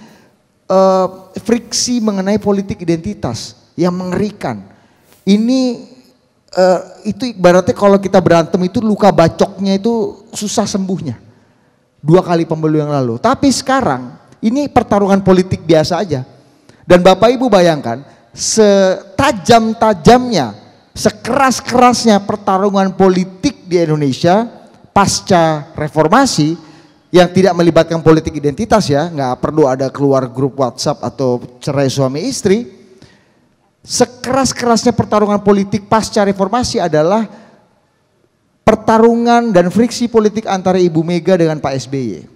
friksi mengenai politik identitas yang mengerikan. Ini itu ibaratnya kalau kita berantem itu luka bacoknya itu susah sembuhnya. 2 kali pemilu yang lalu. Tapi sekarang ini pertarungan politik biasa aja. Dan Bapak Ibu bayangkan setajam-tajamnya, sekeras-kerasnya pertarungan politik di Indonesia pasca reformasi yang tidak melibatkan politik identitas ya, nggak perlu ada keluar grup WhatsApp atau cerai suami istri. Sekeras-kerasnya pertarungan politik pasca reformasi adalah pertarungan dan friksi politik antara Ibu Mega dengan Pak SBY.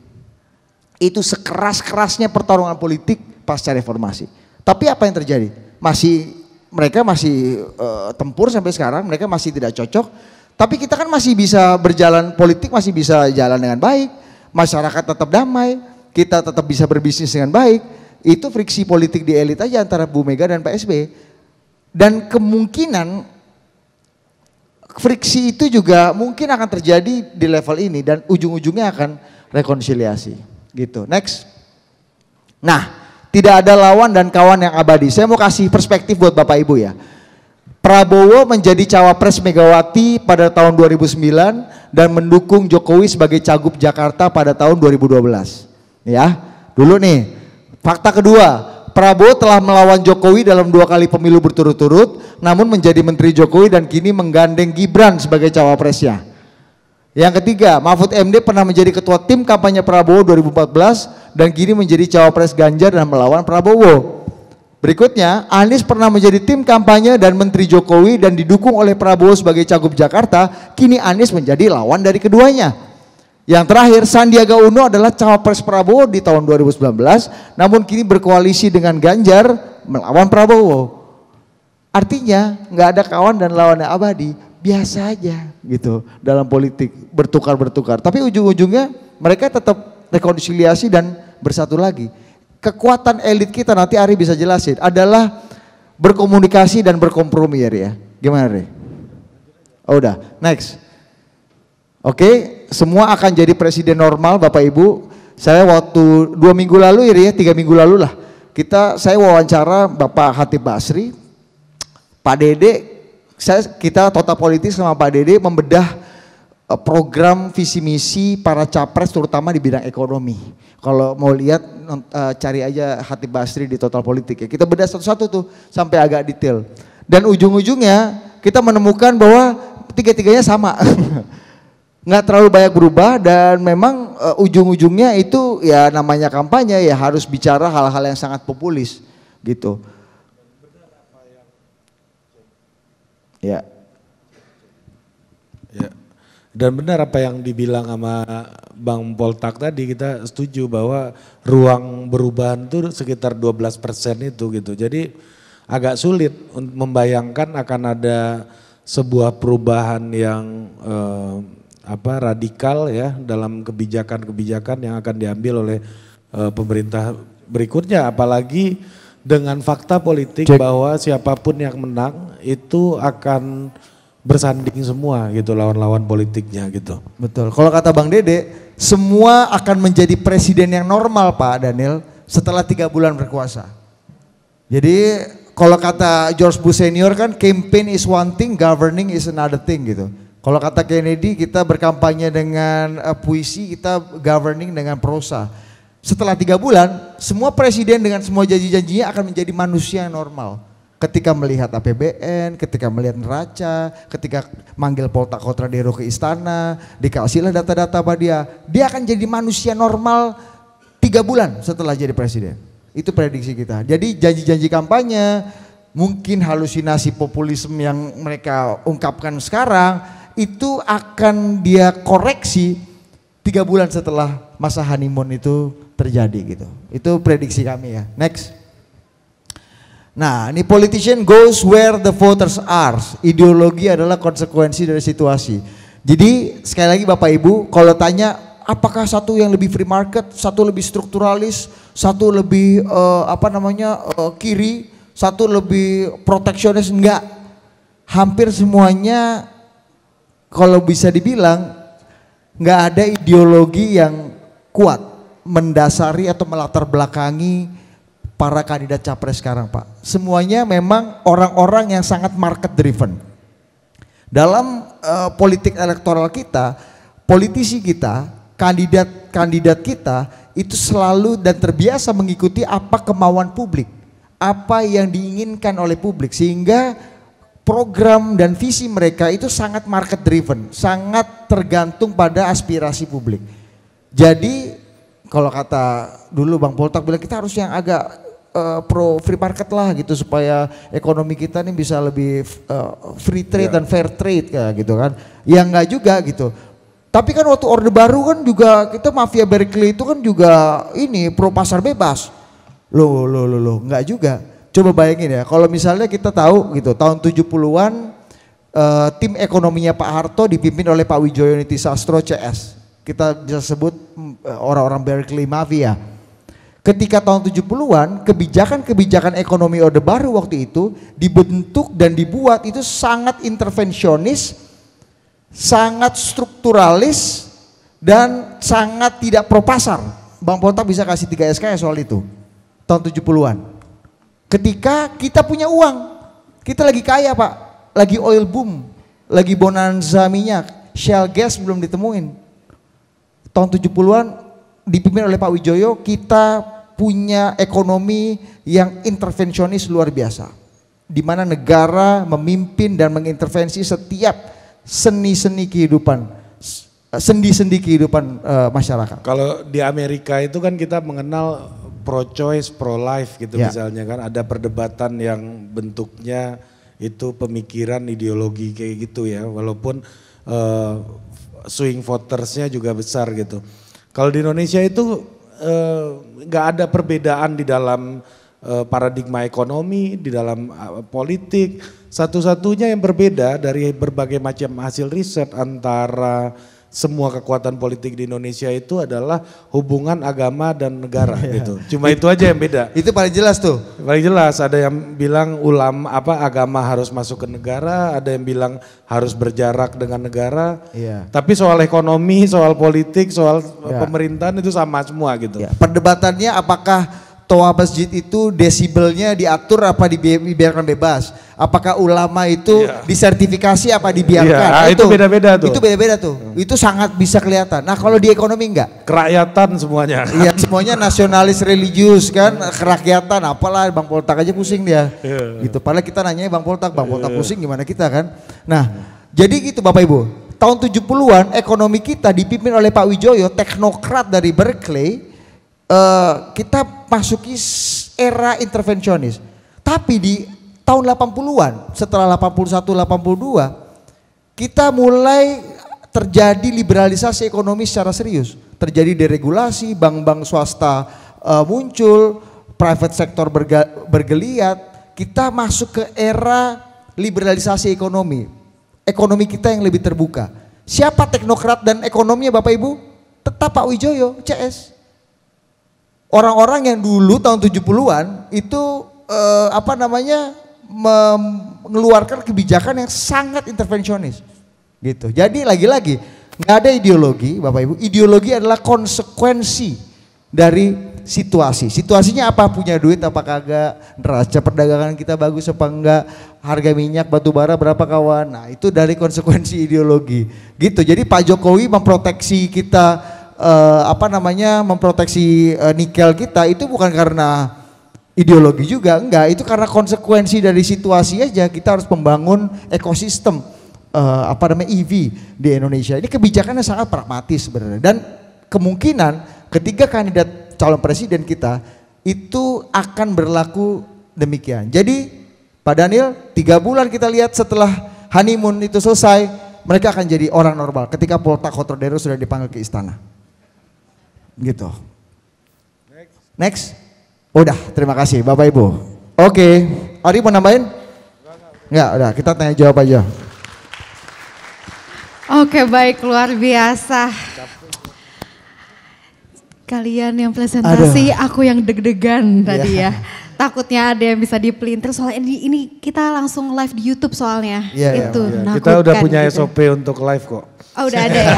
Itu sekeras-kerasnya pertarungan politik pasca reformasi. Tapi apa yang terjadi? Mereka masih tempur sampai sekarang, mereka masih tidak cocok. Tapi kita kan masih bisa berjalan, politik masih bisa jalan dengan baik. Masyarakat tetap damai, kita tetap bisa berbisnis dengan baik. Itu friksi politik di elit aja antara Bu Mega dan Pak SBY. Dan kemungkinan friksi itu juga mungkin akan terjadi di level ini dan ujung-ujungnya akan rekonsiliasi. Gitu. Next. Nah, tidak ada lawan dan kawan yang abadi. Saya mau kasih perspektif buat Bapak Ibu ya. Prabowo menjadi cawapres Megawati pada tahun 2009 dan mendukung Jokowi sebagai Cagup Jakarta pada tahun 2012. Ya, dulu nih. Fakta kedua, Prabowo telah melawan Jokowi dalam 2 kali pemilu berturut-turut, namun menjadi Menteri Jokowi dan kini menggandeng Gibran sebagai cawapresnya. Yang ketiga, Mahfud MD pernah menjadi ketua tim kampanye Prabowo 2014 dan kini menjadi cawapres Ganjar dan melawan Prabowo. Berikutnya, Anies pernah menjadi tim kampanye dan Menteri Jokowi dan didukung oleh Prabowo sebagai Cagup Jakarta, kini Anies menjadi lawan dari keduanya. Yang terakhir, Sandiaga Uno adalah cawapres Prabowo di tahun 2019, namun kini berkoalisi dengan Ganjar melawan Prabowo. Artinya, nggak ada kawan dan lawan yang abadi, biasa aja gitu dalam politik, bertukar-bertukar. Tapi ujung-ujungnya mereka tetap rekonsiliasi dan bersatu lagi. Kekuatan elit kita, nanti Ari bisa jelasin, adalah berkomunikasi dan berkompromi ya. Gimana Ari? Oh udah, next. Oke, semua akan jadi presiden normal Bapak Ibu. Saya waktu 2 minggu lalu ya, 3 minggu lalu lah, saya wawancara Bapak Khatib Basri, Pak Dede, kita Total Politik sama Pak Dede membedah program visi misi para capres terutama di bidang ekonomi. Kalau mau lihat cari aja Khatib Basri di Total Politik ya. Kita bedah satu-satu tuh sampai agak detail. Dan ujung-ujungnya kita menemukan bahwa tiga-tiganya sama. Nggak terlalu banyak berubah dan memang ujung-ujungnya itu ya namanya kampanye ya harus bicara hal-hal yang sangat populis gitu. Ya. Ya. Dan benar apa yang dibilang sama Bang Poltak tadi, kita setuju bahwa ruang perubahan itu sekitar 12% itu gitu. Jadi agak sulit membayangkan akan ada sebuah perubahan yang radikal ya dalam kebijakan-kebijakan yang akan diambil oleh pemerintah berikutnya, apalagi dengan fakta politik bahwa siapapun yang menang itu akan bersanding semua gitu lawan-lawan politiknya gitu. Betul. Kalau kata Bang Dede, semua akan menjadi presiden yang normal Pak Daniel setelah 3 bulan berkuasa. Jadi kalau kata George Bush senior kan, campaign is one thing, governing is another thing gitu. Kalau kata Kennedy, kita berkampanye dengan puisi, kita governing dengan prosa. Setelah 3 bulan, semua presiden dengan semua janji-janjinya akan menjadi manusia yang normal. Ketika melihat APBN, ketika melihat neraca, ketika manggil Poltak Kotradero ke istana, dikasihlah data-data pada dia akan jadi manusia normal 3 bulan setelah jadi presiden. Itu prediksi kita. Jadi janji-janji kampanye, mungkin halusinasi populisme yang mereka ungkapkan sekarang, itu akan dia koreksi 3 bulan setelah masa honeymoon itu terjadi gitu. Itu prediksi kami ya. Next. Nah, ini politician goes where the voters are. Ideologi adalah konsekuensi dari situasi. Jadi sekali lagi Bapak Ibu, kalau tanya apakah satu yang lebih free market, satu lebih strukturalis, satu lebih kiri, satu lebih proteksionis, enggak. Hampir semuanya kalau bisa dibilang enggak ada ideologi yang kuat mendasari atau melatar belakangi para kandidat capres sekarang Pak. Semuanya memang orang-orang yang sangat market driven. Dalam politik elektoral kita, politisi kita, kandidat kita itu selalu dan terbiasa mengikuti apa kemauan publik, apa yang diinginkan oleh publik, sehingga program dan visi mereka itu sangat market driven, sangat tergantung pada aspirasi publik. Jadi kalau kata dulu Bang Poltak bilang kita harus yang agak pro free market lah gitu supaya ekonomi kita ini bisa lebih free trade dan fair trade kayak gitu kan. Ya enggak juga gitu. Tapi kan waktu Orde Baru kan juga kita mafia Berkeley itu kan juga ini pro pasar bebas. Loh, enggak juga. Coba bayangin ya, kalau misalnya kita tahu gitu tahun 70-an tim ekonominya Pak Harto dipimpin oleh Pak Wijoyo Nitisastro CS. Kita bisa sebut orang-orang Berkeley Mafia. Ketika tahun 70-an, kebijakan-kebijakan ekonomi Orde Baru waktu itu dibentuk dan dibuat itu sangat intervensionis, sangat strukturalis, dan sangat tidak pro pasar. Bang Poltak bisa kasih 3 SKS soal itu. tahun 70-an. Ketika kita punya uang, kita lagi kaya Pak, lagi oil boom, lagi bonanza minyak, shale gas belum ditemuin. Tahun 70-an dipimpin oleh Pak Wijoyo, kita punya ekonomi yang intervensionis luar biasa. Di mana negara memimpin dan mengintervensi setiap sendi-sendi kehidupan masyarakat. Kalau di Amerika itu kan kita mengenal pro-choice, pro-life gitu misalnya kan. Ada perdebatan yang bentuknya itu pemikiran ideologi kayak gitu ya. Walaupun swing votersnya juga besar gitu. Kalau di Indonesia itu nggak ada perbedaan di dalam paradigma ekonomi, di dalam politik. Satu-satunya yang berbeda dari berbagai macam hasil riset antara semua kekuatan politik di Indonesia itu adalah hubungan agama dan negara gitu. Cuma itu aja yang beda. Itu paling jelas tuh. Paling jelas, ada yang bilang agama harus masuk ke negara, ada yang bilang harus berjarak dengan negara. Tapi soal ekonomi, soal politik, soal pemerintahan itu sama semua gitu. Perdebatannya apakah toa masjid itu desibelnya diatur apa dibiarkan bebas? Apakah ulama itu disertifikasi apa dibiarkan? Itu beda-beda tuh. Itu beda-beda tuh. Itu sangat bisa kelihatan. Nah kalau di ekonomi enggak? Kerakyatan semuanya. Iya semuanya nasionalis religius kan, kerakyatan apalah Bang Poltak aja pusing dia. Gitu. Padahal kita nanya Bang Poltak pusing gimana kita kan. Nah jadi gitu Bapak Ibu. Tahun 70-an ekonomi kita dipimpin oleh Pak Wijoyo, teknokrat dari Berkeley. Kita masuki era intervensionis. Tapi di tahun 80-an, setelah 81-82, kita mulai terjadi liberalisasi ekonomi secara serius. Terjadi deregulasi, bank-bank swasta muncul, private sector bergeliat. Kita masuk ke era liberalisasi ekonomi. Ekonomi kita yang lebih terbuka. Siapa teknokrat dan ekonominya Bapak Ibu? Tetap Pak Wijoyo, CS. Orang-orang yang dulu tahun 70-an itu mengeluarkan kebijakan yang sangat intervensionis gitu. Jadi lagi-lagi nggak ada ideologi Bapak Ibu, ideologi adalah konsekuensi dari situasi. Situasinya apa? Punya duit apa kagak, neraca perdagangan kita bagus apa enggak, harga minyak batu bara berapa kawan. Nah itu dari konsekuensi ideologi gitu. Jadi Pak Jokowi memproteksi kita memproteksi nikel kita itu bukan karena ideologi juga, enggak, itu karena konsekuensi dari situasi aja. Kita harus membangun ekosistem EV di Indonesia. Ini kebijakannya sangat pragmatis sebenarnya, dan kemungkinan ketiga kandidat calon presiden kita itu akan berlaku demikian. Jadi Pak Daniel, 3 bulan kita lihat setelah honeymoon itu selesai, mereka akan jadi orang normal ketika Poltak Hotrodero sudah dipanggil ke istana. Gitu. Next. Udah, terima kasih Bapak Ibu. Oke, Ari mau nambahin? Enggak, udah kita tanya jawab aja. Oke, baik, luar biasa. Kalian yang presentasi, aku yang deg-degan tadi ya. Takutnya ada yang bisa dipelintir, soalnya ini kita langsung live di YouTube soalnya. Kita udah punya SOP untuk live kok. Oh udah ada ya.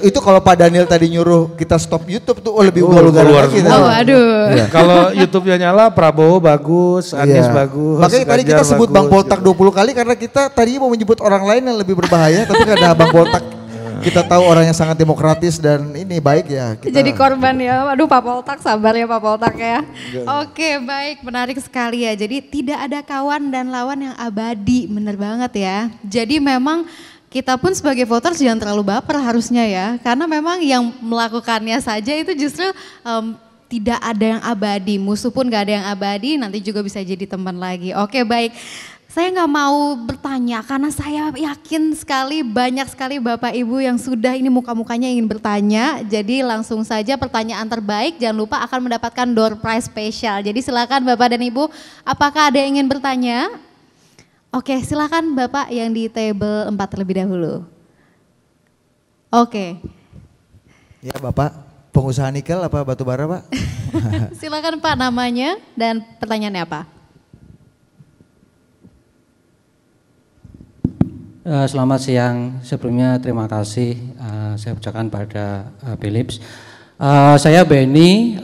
itu kalau Pak Daniel tadi nyuruh kita stop YouTube tuh lebih ugal-ugalan lagi. Oh aduh. Kalau YouTube-nya nyala, Prabowo bagus, Anies bagus. Makanya tadi kita sebut Bang Poltak 20 kali karena kita tadi mau menyebut orang lain yang lebih berbahaya, tapi karena Bang Poltak kita tahu orang yang sangat demokratis dan ini baik ya. Jadi korban ya, aduh Pak Poltak, sabar ya Pak Poltak ya. Oke baik, menarik sekali ya. Jadi tidak ada kawan dan lawan yang abadi, bener banget ya. Jadi memang kita pun sebagai voters jangan terlalu baper harusnya ya. Karena memang yang melakukannya saja itu justru tidak ada yang abadi. Musuh pun gak ada yang abadi, nanti juga bisa jadi teman lagi. Oke baik. Saya nggak mau bertanya karena saya yakin sekali banyak sekali Bapak Ibu yang sudah ini muka-mukanya ingin bertanya. Jadi langsung saja pertanyaan terbaik, jangan lupa akan mendapatkan door prize spesial. Jadi silakan Bapak dan Ibu, apakah ada yang ingin bertanya? Oke, silakan Bapak yang di table 4 terlebih dahulu. Oke. Ya Bapak, pengusaha nikel apa batu bara Pak? Silakan Pak, namanya dan pertanyaannya apa? Selamat siang, sebelumnya terima kasih saya ucapkan pada Philips. Saya Benny,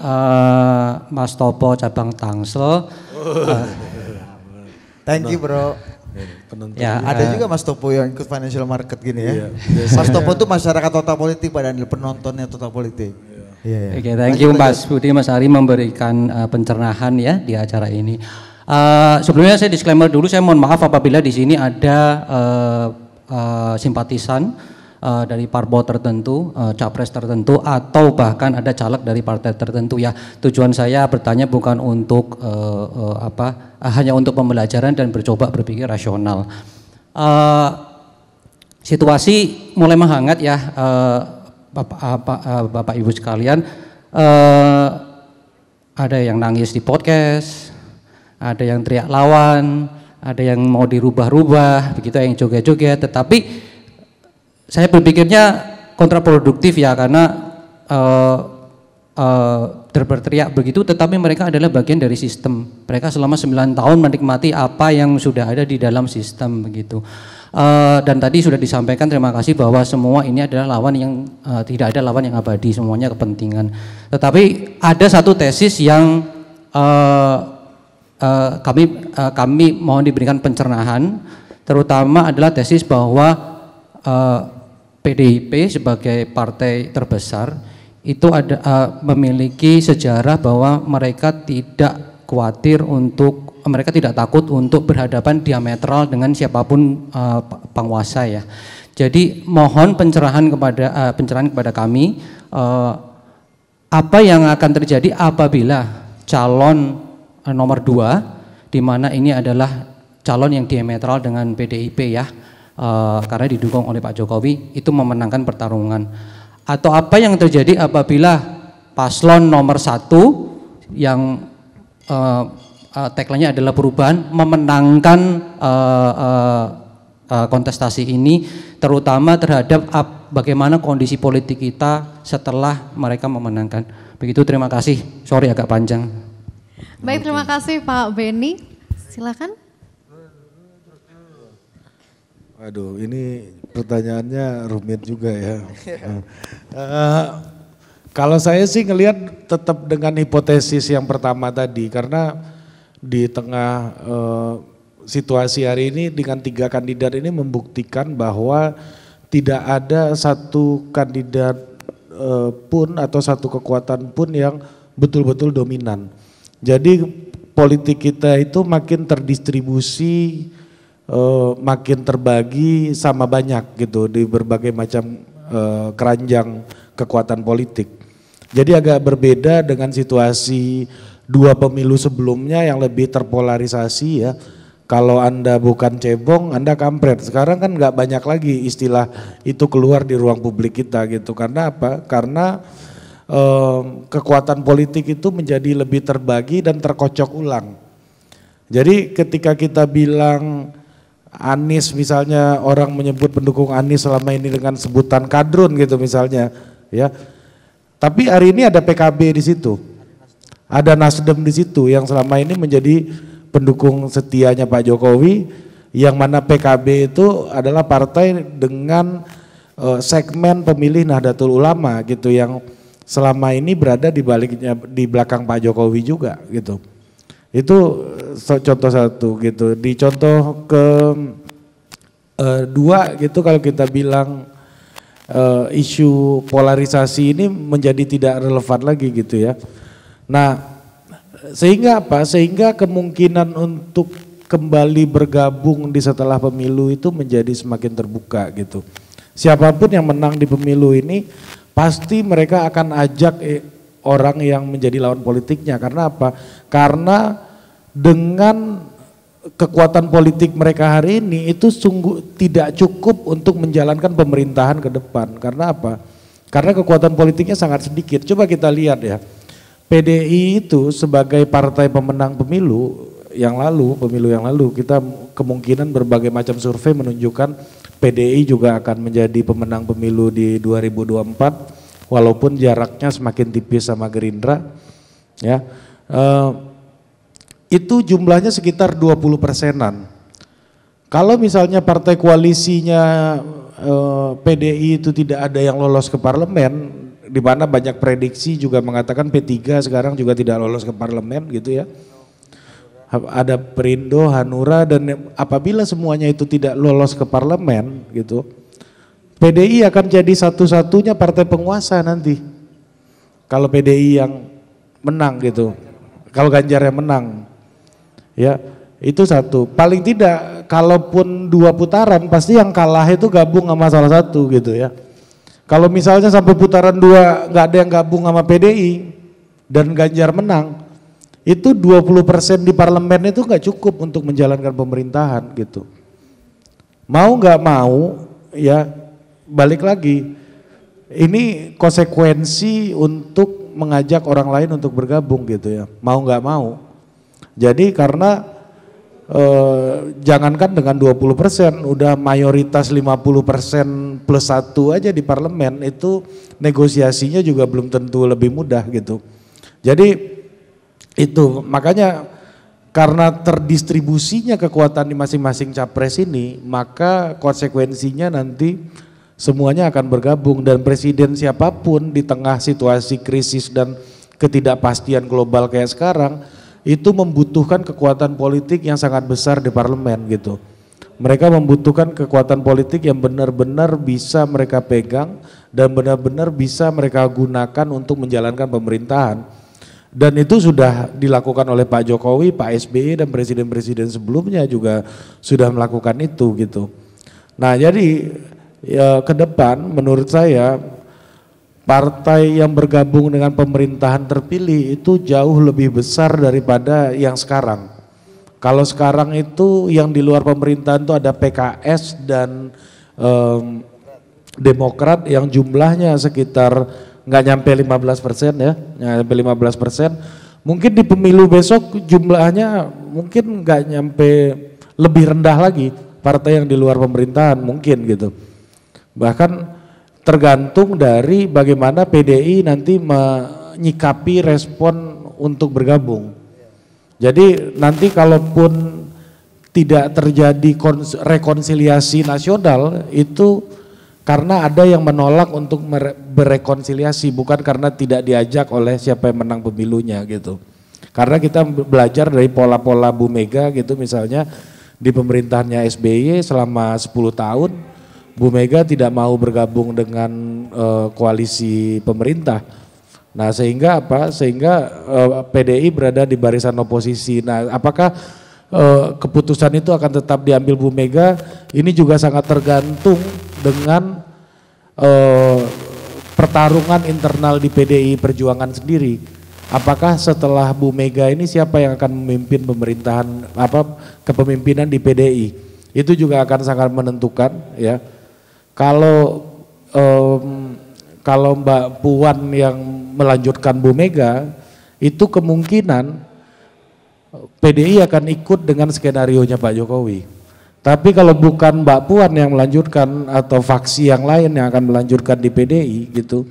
Mas Topo cabang Tangsel. Thank you bro. Ya, Ada juga Mas Topo yang ikut financial market gini ya. Mas Topo tuh masyarakat total politik pada penontonnya total politik. Iya. Oke, thank you Mas Budi, Mas Ari memberikan pencerahan ya di acara ini. Sebelumnya saya disclaimer dulu, saya mohon maaf apabila di sini ada simpatisan dari parpol tertentu, capres tertentu, atau bahkan ada caleg dari partai tertentu ya. Tujuan saya bertanya bukan untuk hanya untuk pembelajaran dan bercoba berpikir rasional. Situasi mulai menghangat ya, Bapak Ibu sekalian. Ada yang nangis di podcast, ada yang teriak lawan, ada yang mau dirubah-rubah, begitu, yang joget-joget. Tetapi saya berpikirnya kontraproduktif ya, karena berteriak begitu, tetapi mereka adalah bagian dari sistem. Mereka selama 9 tahun menikmati apa yang sudah ada di dalam sistem begitu. Dan tadi sudah disampaikan, terima kasih, bahwa semua ini adalah lawan yang tidak ada lawan yang abadi, semuanya kepentingan. Tetapi ada satu tesis yang kami mohon diberikan pencerahan, terutama adalah tesis bahwa PDIP sebagai partai terbesar itu memiliki sejarah bahwa mereka tidak takut untuk berhadapan diametral dengan siapapun penguasa ya. Jadi mohon pencerahan kepada kami, apa yang akan terjadi apabila calon nomor 2, di mana ini adalah calon yang diametral dengan PDIP ya, karena didukung oleh Pak Jokowi, itu memenangkan pertarungan. Atau apa yang terjadi apabila paslon nomor 1 yang tagline-nya adalah perubahan memenangkan kontestasi ini, terutama terhadap bagaimana kondisi politik kita setelah mereka memenangkan. Begitu, terima kasih. Sorry agak panjang. Baik, terima kasih Pak Benny. Silakan. Aduh, ini pertanyaannya rumit juga ya. Kalau saya sih ngelihat tetap dengan hipotesis yang pertama tadi, karena di tengah situasi hari ini dengan 3 kandidat ini membuktikan bahwa tidak ada satu kandidat pun atau satu kekuatan pun yang betul-betul dominan. Jadi politik kita itu makin terdistribusi, makin terbagi sama banyak gitu di berbagai macam keranjang kekuatan politik. Jadi agak berbeda dengan situasi 2 pemilu sebelumnya yang lebih terpolarisasi ya. Kalau Anda bukan cebong, Anda kampret. Sekarang kan nggak banyak lagi istilah itu keluar di ruang publik kita gitu. Karena apa? Karena kekuatan politik itu menjadi lebih terbagi dan terkocok ulang. Jadi ketika kita bilang Anies, misalnya orang menyebut pendukung Anies selama ini dengan sebutan kadrun gitu misalnya ya. Tapi hari ini ada PKB di situ. Ada Nasdem di situ yang selama ini menjadi pendukung setianya Pak Jokowi, yang mana PKB itu adalah partai dengan segmen pemilih Nahdlatul Ulama gitu, yang selama ini berada di belakang Pak Jokowi juga gitu. Itu contoh satu gitu. Di contoh ke 2 gitu, kalau kita bilang isu polarisasi ini menjadi tidak relevan lagi gitu ya. Nah, sehingga apa? Sehingga kemungkinan untuk kembali bergabung di setelah pemilu itu menjadi semakin terbuka gitu. Siapapun yang menang di pemilu ini pasti mereka akan ajak orang yang menjadi lawan politiknya. Karena apa? Karena dengan kekuatan politik mereka hari ini itu sungguh tidak cukup untuk menjalankan pemerintahan ke depan. Karena apa? Karena kekuatan politiknya sangat sedikit. Coba kita lihat ya, PDI itu sebagai partai pemenang pemilu yang lalu, kita kemungkinan berbagai macam survei menunjukkan PDI juga akan menjadi pemenang pemilu di 2024 walaupun jaraknya semakin tipis sama Gerindra ya. Itu jumlahnya sekitar 20%-an. Kalau misalnya partai koalisinya PDI itu tidak ada yang lolos ke parlemen di mana banyak prediksi juga mengatakan P3 sekarang juga tidak lolos ke parlemen gitu ya. Ada Perindo, Hanura, dan apabila semuanya itu tidak lolos ke parlemen gitu, PDI akan jadi satu-satunya partai penguasa nanti. Kalau PDI yang menang gitu, kalau Ganjar yang menang, ya itu satu. Paling tidak, kalaupun 2 putaran, pasti yang kalah itu gabung sama salah satu gitu ya. Kalau misalnya sampai putaran 2 nggak ada yang gabung sama PDI dan Ganjar menang, itu 20% di parlemen itu nggak cukup untuk menjalankan pemerintahan gitu. Mau nggak mau ya balik lagi, ini konsekuensi untuk mengajak orang lain untuk bergabung gitu ya, mau nggak mau. Jadi karena jangankan dengan 20%, udah mayoritas 50% plus 1 aja di parlemen, itu negosiasinya juga belum tentu lebih mudah gitu. Jadi itu makanya karena terdistribusinya kekuatan di masing-masing capres ini, maka konsekuensinya nanti semuanya akan bergabung, dan presiden siapapun di tengah situasi krisis dan ketidakpastian global kayak sekarang itu membutuhkan kekuatan politik yang sangat besar di parlemen gitu. Mereka membutuhkan kekuatan politik yang benar-benar bisa mereka pegang dan benar-benar bisa mereka gunakan untuk menjalankan pemerintahan. Dan itu sudah dilakukan oleh Pak Jokowi, Pak SBY, dan presiden-presiden sebelumnya juga sudah melakukan itu gitu. Nah jadi ya, ke depan menurut saya partai yang bergabung dengan pemerintahan terpilih itu jauh lebih besar daripada yang sekarang. Kalau sekarang itu yang di luar pemerintahan itu ada PKS dan Demokrat yang jumlahnya sekitar nggak nyampe 15% ya, nyampe 15%. Mungkin di pemilu besok jumlahnya mungkin nggak nyampe, lebih rendah lagi partai yang di luar pemerintahan mungkin gitu. Bahkan tergantung dari bagaimana PDI nanti menyikapi respon untuk bergabung. Jadi nanti kalaupun tidak terjadi rekonsiliasi nasional itu karena ada yang menolak untuk berekonsiliasi, bukan karena tidak diajak oleh siapa yang menang pemilunya gitu. Karena kita belajar dari pola-pola Bu Mega gitu, misalnya di pemerintahannya SBY selama 10 tahun, Bu Mega tidak mau bergabung dengan koalisi pemerintah. Nah sehingga apa? Sehingga PDI berada di barisan oposisi. Nah apakah keputusan itu akan tetap diambil Bu Mega? Ini juga sangat tergantung dengan pertarungan internal di PDI Perjuangan sendiri. Apakah setelah Bu Mega ini siapa yang akan memimpin pemerintahan, kepemimpinan di PDI? Itu juga akan sangat menentukan ya. Kalau Mbak Puan yang melanjutkan Bu Mega, itu kemungkinan PDI akan ikut dengan skenarionya Pak Jokowi. Tapi kalau bukan Mbak Puan yang melanjutkan atau faksi yang lain yang akan melanjutkan di PDI gitu,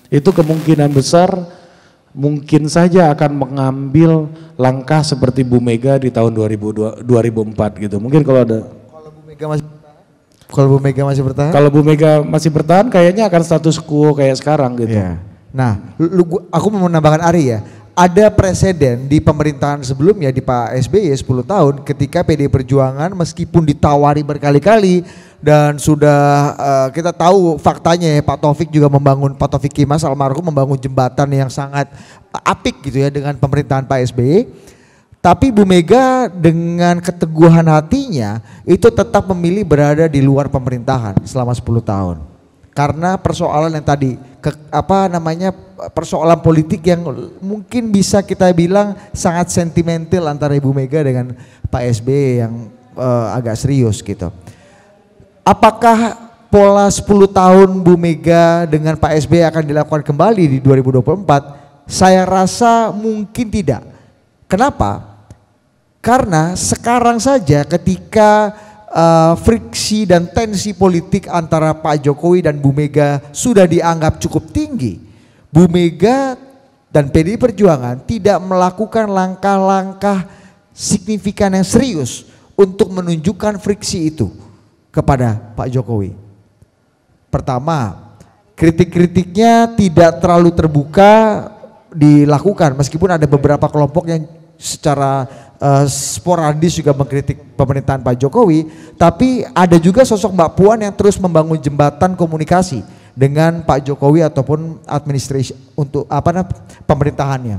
itu kemungkinan besar mungkin saja akan mengambil langkah seperti Bu Mega di tahun 2004 gitu. Mungkin kalau ada. Kalau Bu Mega masih bertahan? Kalau Bu Mega masih bertahan kayaknya akan status quo kayak sekarang gitu. Yeah. Nah, aku mau menambahkan Ari ya. Ada presiden di pemerintahan sebelumnya di Pak SBY 10 tahun ketika PDI Perjuangan meskipun ditawari berkali-kali dan sudah kita tahu faktanya ya, Pak Taufik juga membangun, Pak Taufik Kimas almarhum membangun jembatan yang sangat apik gitu ya dengan pemerintahan Pak SBY. Tapi Bu Mega dengan keteguhan hatinya itu tetap memilih berada di luar pemerintahan selama 10 tahun. Karena persoalan yang tadi persoalan politik yang mungkin bisa kita bilang sangat sentimental antara Ibu Mega dengan Pak SBY yang agak serius gitu. Apakah pola 10 tahun Bu Mega dengan Pak SBY akan dilakukan kembali di 2024? Saya rasa mungkin tidak. Kenapa? Karena sekarang saja ketika friksi dan tensi politik antara Pak Jokowi dan Bu Mega sudah dianggap cukup tinggi, Bu Mega dan PDI Perjuangan tidak melakukan langkah-langkah signifikan yang serius untuk menunjukkan friksi itu kepada Pak Jokowi. Pertama, kritik-kritiknya tidak terlalu terbuka dilakukan, meskipun ada beberapa kelompok yang secara sporadis juga mengkritik pemerintahan Pak Jokowi, tapi ada juga sosok Mbak Puan yang terus membangun jembatan komunikasi dengan Pak Jokowi ataupun administrasi untuk pemerintahannya.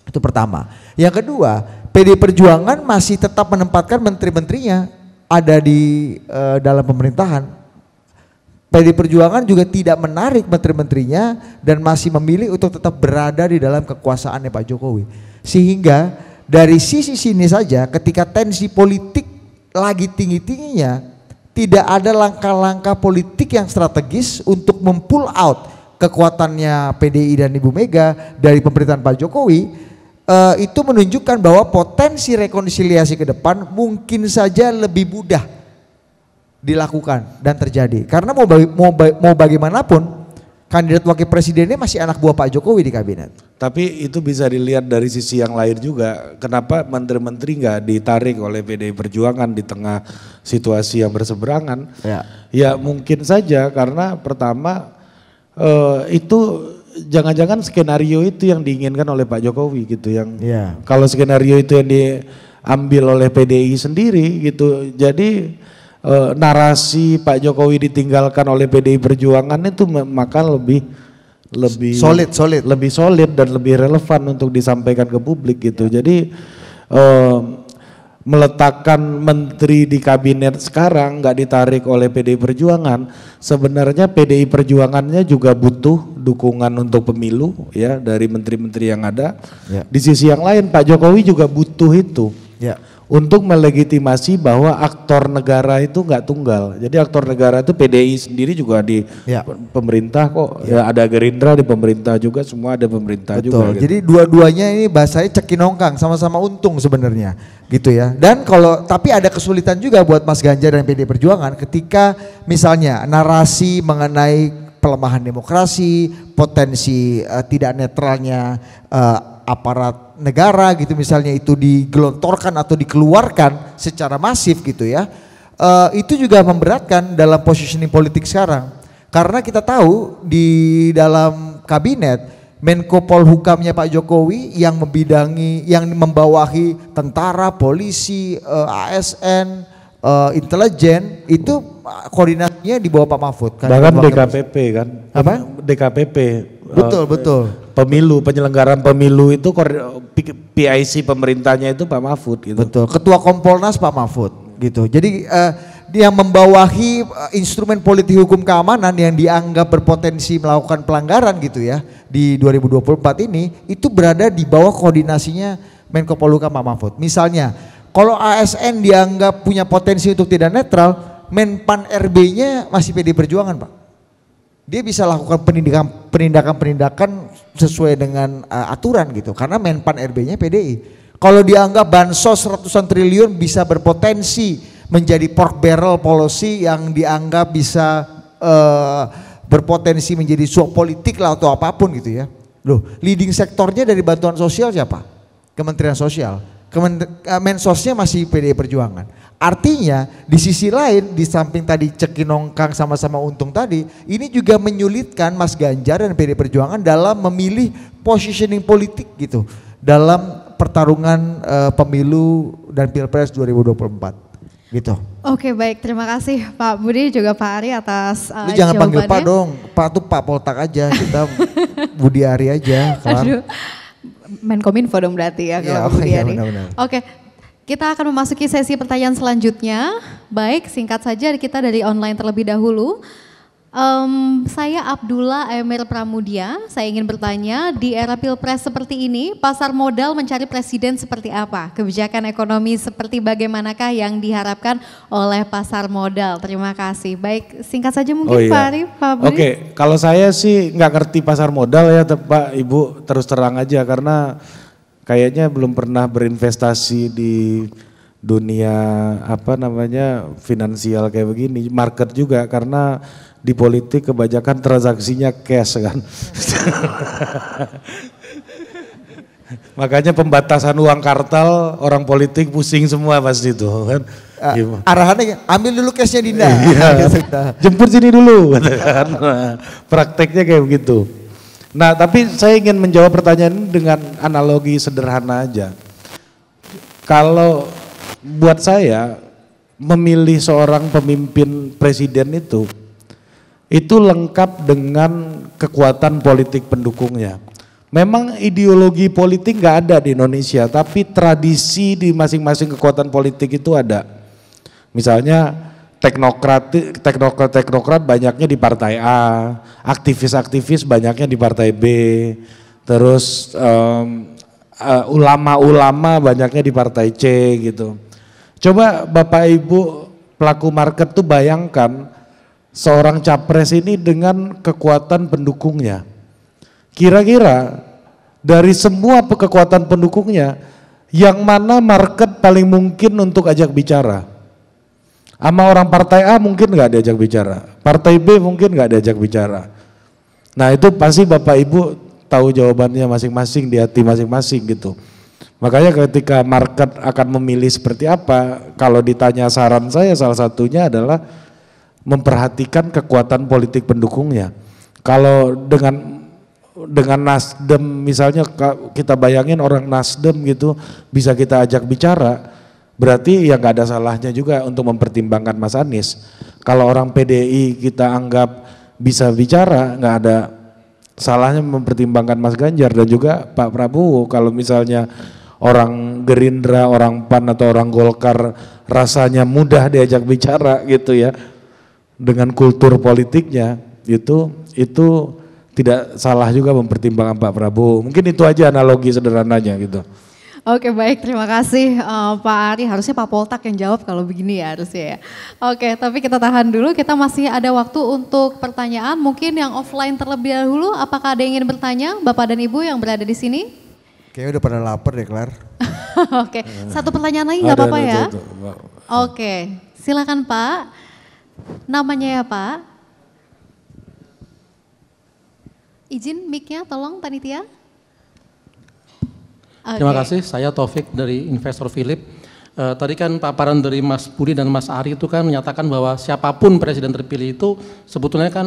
Itu pertama. Yang kedua, PD Perjuangan masih tetap menempatkan menteri-menterinya ada di dalam pemerintahan. PD Perjuangan juga tidak menarik menteri-menterinya dan masih memilih untuk tetap berada di dalam kekuasaannya Pak Jokowi. Sehingga dari sisi sini saja ketika tensi politik lagi tinggi-tingginya, tidak ada langkah-langkah politik yang strategis untuk mempull out kekuatannya PDI dan Ibu Mega dari pemerintahan Pak Jokowi. Itu menunjukkan bahwa potensi rekonsiliasi ke depan mungkin saja lebih mudah dilakukan dan terjadi. Karena mau bagaimanapun kandidat wakil presidennya masih anak buah Pak Jokowi di kabinet. Tapi itu bisa dilihat dari sisi yang lain juga. Kenapa menteri-menteri nggak ditarik oleh PDI Perjuangan di tengah situasi yang berseberangan? Ya mungkin saja karena pertama itu jangan-jangan skenario itu yang diinginkan oleh Pak Jokowi gitu. Yang kalau skenario itu yang diambil oleh PDI sendiri gitu. Jadi narasi Pak Jokowi ditinggalkan oleh PDI Perjuangan itu maka lebih solid dan lebih relevan untuk disampaikan ke publik gitu. Jadi meletakkan menteri di kabinet sekarang nggak ditarik oleh PDI Perjuangan, sebenarnya PDI Perjuangannya juga butuh dukungan untuk pemilu ya dari menteri-menteri yang ada. Di sisi yang lain Pak Jokowi juga butuh itu. Untuk melegitimasi bahwa aktor negara itu nggak tunggal. Jadi aktor negara itu PDI sendiri juga di pemerintah kok. Ya ada Gerindra di pemerintah juga, semua ada pemerintah juga. Gitu. Jadi dua-duanya ini bahasanya cekinongkang, sama-sama untung sebenarnya, gitu ya. Dan tapi ada kesulitan juga buat Mas Ganjar dan PDI Perjuangan ketika misalnya narasi mengenai pelemahan demokrasi, potensi tidak netralnya aparat negara gitu misalnya itu digelontorkan atau dikeluarkan secara masif gitu ya, itu juga memberatkan dalam positioning politik sekarang karena kita tahu di dalam kabinet Menko Polhukamnya Pak Jokowi yang membawahi tentara, polisi, ASN, intelijen itu koordinasinya di bawah Pak Mahfud kan. Bahkan DKPP kan. Apa? DKPP. Betul. Penyelenggaraan pemilu itu PIC pemerintahnya itu Pak Mahfud gitu. Betul. Ketua Kompolnas Pak Mahfud gitu. Jadi dia membawahi instrumen politik hukum keamanan yang dianggap berpotensi melakukan pelanggaran gitu ya di 2024 ini itu berada di bawah koordinasinya Menko Polhukam Pak Mahfud. Misalnya kalau ASN dianggap punya potensi untuk tidak netral, Menpan RB-nya masih PDI Perjuangan Pak. Dia bisa lakukan penindakan sesuai dengan aturan gitu karena Menpan RB-nya PDI. Kalau dianggap bansos ratusan triliun bisa berpotensi menjadi pork barrel policy yang dianggap bisa berpotensi menjadi suap politik lah atau apapun gitu ya. Loh, leading sektornya dari bantuan sosial siapa? Kementerian Sosial. Mensosnya masih PDI Perjuangan. Artinya di sisi lain di samping tadi cekinongkang sama-sama untung tadi, ini juga menyulitkan Mas Ganjar dan PDI Perjuangan dalam memilih positioning politik gitu dalam pertarungan pemilu dan Pilpres 2024 gitu. Oke baik, terima kasih Pak Budi juga Pak Ari atas Lu jangan panggil Pak dong, Pak tuh Pak Poltak aja, kita Budi Ari aja. Aduh, Menkominfo dong berarti ya kalau Budi Ari. Oke. Kita akan memasuki sesi pertanyaan selanjutnya. Baik, singkat saja kita dari online terlebih dahulu. Saya Abdullah Emir Pramudia, saya ingin bertanya, di era Pilpres seperti ini, pasar modal mencari presiden seperti apa? Kebijakan ekonomi seperti bagaimanakah yang diharapkan oleh pasar modal? Terima kasih. Baik, singkat saja mungkin Pak Ari, Pak Budi. Oke, kalau saya sih nggak ngerti pasar modal ya Pak Ibu, terus terang aja karena kayaknya belum pernah berinvestasi di dunia finansial kayak begini, market juga karena di politik kebanyakan transaksinya cash kan. Makanya pembatasan uang kartal, orang politik pusing semua pasti itu kan. Arahannya ambil dulu cashnya Dinda. Iya. Jemput sini dulu kan. Nah, prakteknya kayak begitu. Nah, tapi saya ingin menjawab pertanyaan ini dengan analogi sederhana aja. Kalau buat saya memilih seorang pemimpin presiden itu lengkap dengan kekuatan politik pendukungnya. Memang ideologi politik nggak ada di Indonesia, tapi tradisi di masing-masing kekuatan politik itu ada. Misalnya teknokrat banyaknya di partai A, aktivis-aktivis banyaknya di partai B, terus ulama-ulama banyaknya di partai C gitu. Coba Bapak Ibu pelaku market tuh bayangkan seorang capres ini dengan kekuatan pendukungnya. Kira-kira dari semua kekuatan pendukungnya, yang mana market paling mungkin untuk ajak bicara? Sama orang partai A mungkin nggak diajak bicara, partai B mungkin nggak diajak bicara. Nah itu pasti Bapak Ibu tahu jawabannya masing-masing di hati masing-masing gitu. Makanya ketika market akan memilih seperti apa, kalau ditanya saran saya salah satunya adalah memperhatikan kekuatan politik pendukungnya. Kalau dengan Nasdem misalnya, kita bayangin orang Nasdem gitu bisa kita ajak bicara, berarti ya nggak ada salahnya juga untuk mempertimbangkan Mas Anies. Kalau orang PDI kita anggap bisa bicara, nggak ada salahnya mempertimbangkan Mas Ganjar dan juga Pak Prabowo. Kalau misalnya orang Gerindra, orang PAN atau orang Golkar rasanya mudah diajak bicara gitu ya, dengan kultur politiknya itu tidak salah juga mempertimbangkan Pak Prabowo. Mungkin itu aja analogi sederhananya gitu. Oke baik, terima kasih Pak Ari. Harusnya Pak Poltak yang jawab kalau begini ya harusnya ya. Oke, tapi kita tahan dulu, kita masih ada waktu untuk pertanyaan. Mungkin yang offline terlebih dahulu, apakah ada yang ingin bertanya Bapak dan Ibu yang berada di sini? Kayaknya udah pada lapar deh, Klar. Oke, satu pertanyaan lagi nggak apa-apa ya? Oke, silakan Pak. Namanya ya Pak. Izin mic-nya tolong panitia. Terima kasih, saya Taufik dari Investor Philip. Tadi kan paparan dari Mas Budi dan Mas Ari itu kan menyatakan bahwa siapapun presiden terpilih itu sebetulnya kan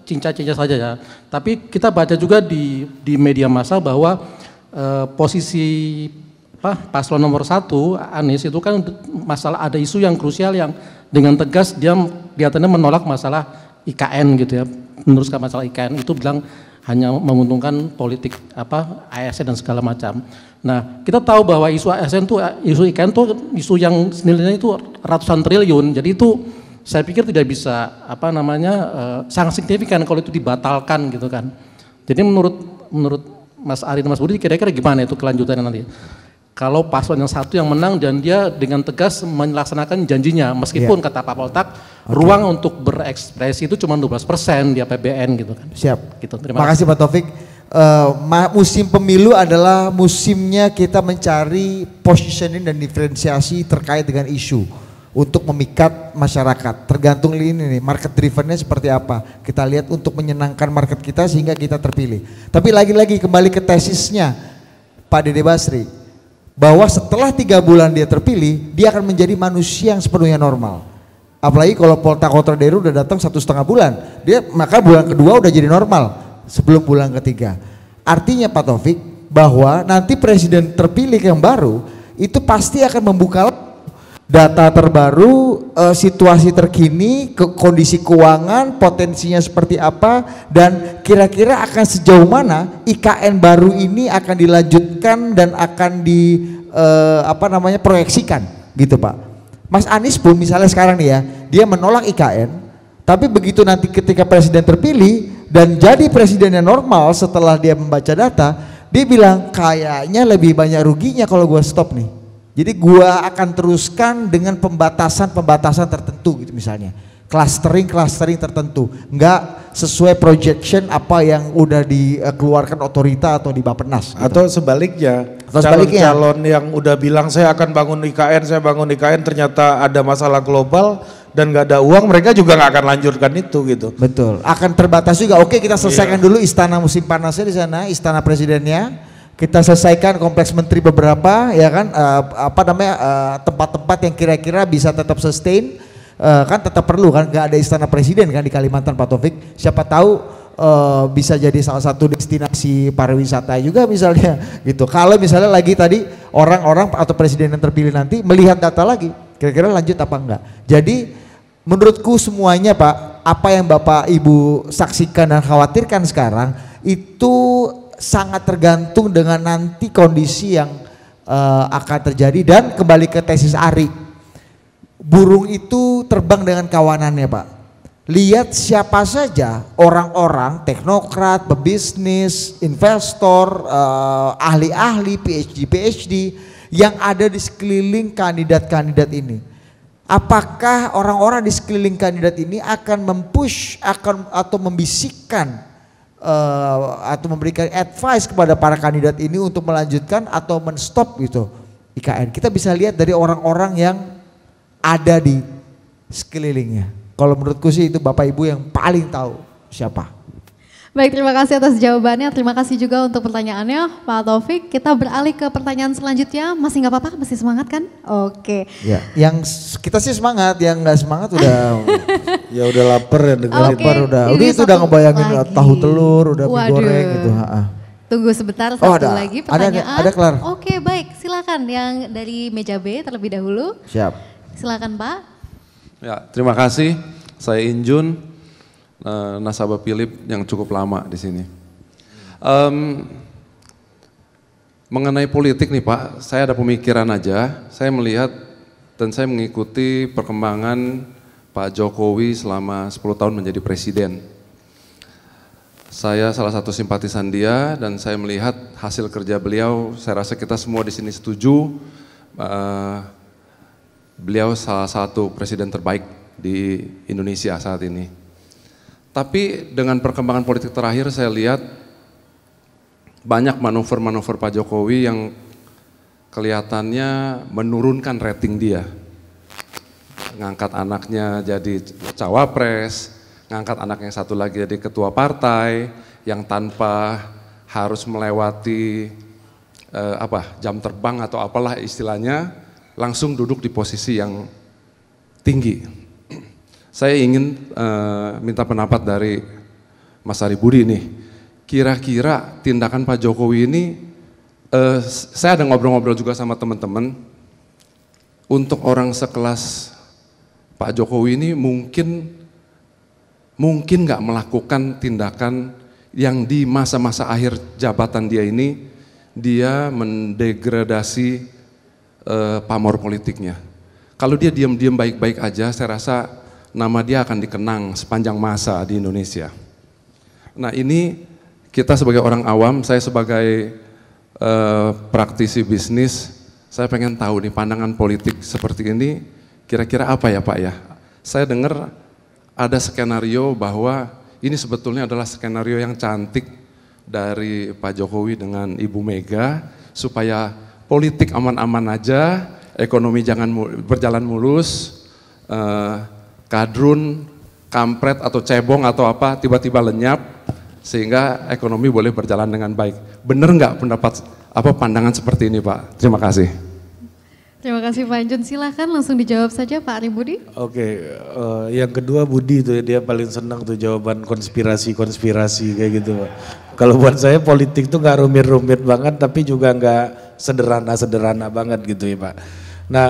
cinca-cinca saja ya. Tapi kita baca juga di media massa bahwa posisi paslon nomor 1 Anies itu kan masalah ada isu yang krusial yang dengan tegas dia kelihatannya menolak masalah IKN gitu ya, meneruskan masalah IKN itu bilang hanya menguntungkan politik ASN dan segala macam. Nah kita tahu bahwa isu ASN itu, isu IKN itu isu yang nilainya itu ratusan triliun, jadi itu saya pikir tidak bisa sangat signifikan kalau itu dibatalkan gitu kan. Jadi menurut Mas Ari dan Mas Budi kira-kira gimana itu kelanjutannya nanti? Kalau paslon yang satu yang menang dan dia dengan tegas melaksanakan janjinya, meskipun kata Pak Poltak ruang untuk berekspresi itu cuma 12% di APBN gitu kan. Siap. Gitu. Terima kasih Pak Taufik. Musim pemilu adalah musimnya kita mencari positioning dan diferensiasi terkait dengan isu untuk memikat masyarakat. Tergantung ini nih, market drivennya seperti apa. Kita lihat untuk menyenangkan market kita sehingga kita terpilih. Tapi lagi-lagi kembali ke tesisnya Pak Dede Basri, bahwa setelah 3 bulan dia terpilih, dia akan menjadi manusia yang sepenuhnya normal. Apalagi kalau Poltak Kotrodero udah datang 1,5 bulan, maka bulan kedua udah jadi normal sebelum bulan ketiga. Artinya Pak Taufik, bahwa nanti presiden terpilih yang baru itu pasti akan membuka data terbaru, situasi terkini, kondisi keuangan, potensinya seperti apa, dan kira-kira akan sejauh mana IKN baru ini akan dilanjutkan dan akan proyeksikan gitu Pak. Mas Anies pun misalnya sekarang nih ya, dia menolak IKN, tapi begitu nanti ketika presiden terpilih dan jadi presiden yang normal setelah dia membaca data, dia bilang kayaknya lebih banyak ruginya kalau gua stop nih. Jadi gua akan teruskan dengan pembatasan tertentu gitu misalnya. Clustering tertentu. Enggak sesuai projection apa yang udah dikeluarkan otorita atau di Bappenas. Gitu. Atau sebaliknya, calon-calon yang udah bilang saya akan bangun IKN, ternyata ada masalah global dan nggak ada uang, mereka juga nggak akan lanjutkan itu gitu. Betul. Akan terbatas juga. Oke, kita selesaikan dulu istana musim panasnya di sana, istana presidennya. kita selesaikan kompleks menteri beberapa ya kan, tempat-tempat yang kira-kira bisa tetap sustain, kan tetap perlu kan, nggak ada istana presiden kan di Kalimantan Pak Taufik, siapa tahu bisa jadi salah satu destinasi pariwisata juga misalnya gitu. Kalau misalnya lagi tadi orang-orang atau presiden yang terpilih nanti melihat data lagi, kira-kira lanjut apa enggak. Jadi menurutku semuanya Pak, apa yang Bapak Ibu saksikan dan khawatirkan sekarang itu sangat tergantung dengan nanti kondisi yang akan terjadi. Dan kembali ke tesis Ari, burung itu terbang dengan kawanannya Pak. Lihat siapa saja orang-orang teknokrat, pebisnis, investor, ahli-ahli, PhD yang ada di sekeliling kandidat-kandidat ini. Apakah orang-orang di sekeliling kandidat ini akan mempush atau membisikkan atau memberikan advice kepada para kandidat ini untuk melanjutkan atau menstop gitu IKN? Kita bisa lihat dari orang-orang yang ada di sekelilingnya. Kalau menurutku sih itu Bapak Ibu yang paling tahu siapa. Baik, terima kasih atas jawabannya. Terima kasih juga untuk pertanyaannya Pak Taufik. Kita beralih ke pertanyaan selanjutnya. Masih nggak apa-apa? Masih semangat kan? Oke. Ya, yang kita sih semangat, yang nggak semangat udah ya udah lapar ya, lapar udah. Udah itu udah ngebayangin lagi tahu telur, udah mie goreng gitu. Tunggu sebentar, satu lagi pertanyaan. Ada kelar. Oke, baik. Silakan yang dari meja B terlebih dahulu. Siap. Silakan Pak. Ya, terima kasih. Saya Injun, nasabah Philip yang cukup lama di sini. Mengenai politik nih Pak, saya ada pemikiran aja. Saya melihat dan saya mengikuti perkembangan Pak Jokowi selama 10 tahun menjadi presiden. Saya salah satu simpatisan dia dan saya melihat hasil kerja beliau. Saya rasa kita semua di sini setuju. Beliau salah satu presiden terbaik di Indonesia saat ini. Tapi dengan perkembangan politik terakhir saya lihat banyak manuver-manuver Pak Jokowi yang kelihatannya menurunkan rating dia. Ngangkat anaknya jadi cawapres, ngangkat anaknya satu lagi jadi ketua partai yang tanpa harus melewati jam terbang atau apalah istilahnya, langsung duduk di posisi yang tinggi. Saya ingin minta pendapat dari Mas Ari Budi nih. Kira-kira tindakan Pak Jokowi ini, saya ada ngobrol-ngobrol juga sama teman-teman. Untuk orang sekelas Pak Jokowi ini mungkin nggak melakukan tindakan yang di masa-masa akhir jabatan dia ini, dia mendegradasi pamor politiknya. Kalau dia diam-diam baik-baik aja, saya rasa nama dia akan dikenang sepanjang masa di Indonesia. Nah ini kita sebagai orang awam, saya sebagai praktisi bisnis, saya pengen tahu nih pandangan politik seperti ini, kira-kira apa ya Pak ya? Saya dengar ada skenario bahwa ini sebetulnya adalah skenario yang cantik dari Pak Jokowi dengan Ibu Mega, supaya politik aman-aman aja, ekonomi jangan berjalan mulus, kadrun, kampret atau cebong atau apa tiba-tiba lenyap sehingga ekonomi boleh berjalan dengan baik. Bener nggak pandangan seperti ini Pak? Terima kasih. Terima kasih Pak Injun, silahkan langsung dijawab saja Pak Ari Budi. Oke, yang kedua Budi tuh dia paling senang tuh jawaban konspirasi kayak gitu Pak. Kalau buat saya politik tuh nggak rumit-rumit banget tapi juga nggak sederhana banget gitu ya Pak. Nah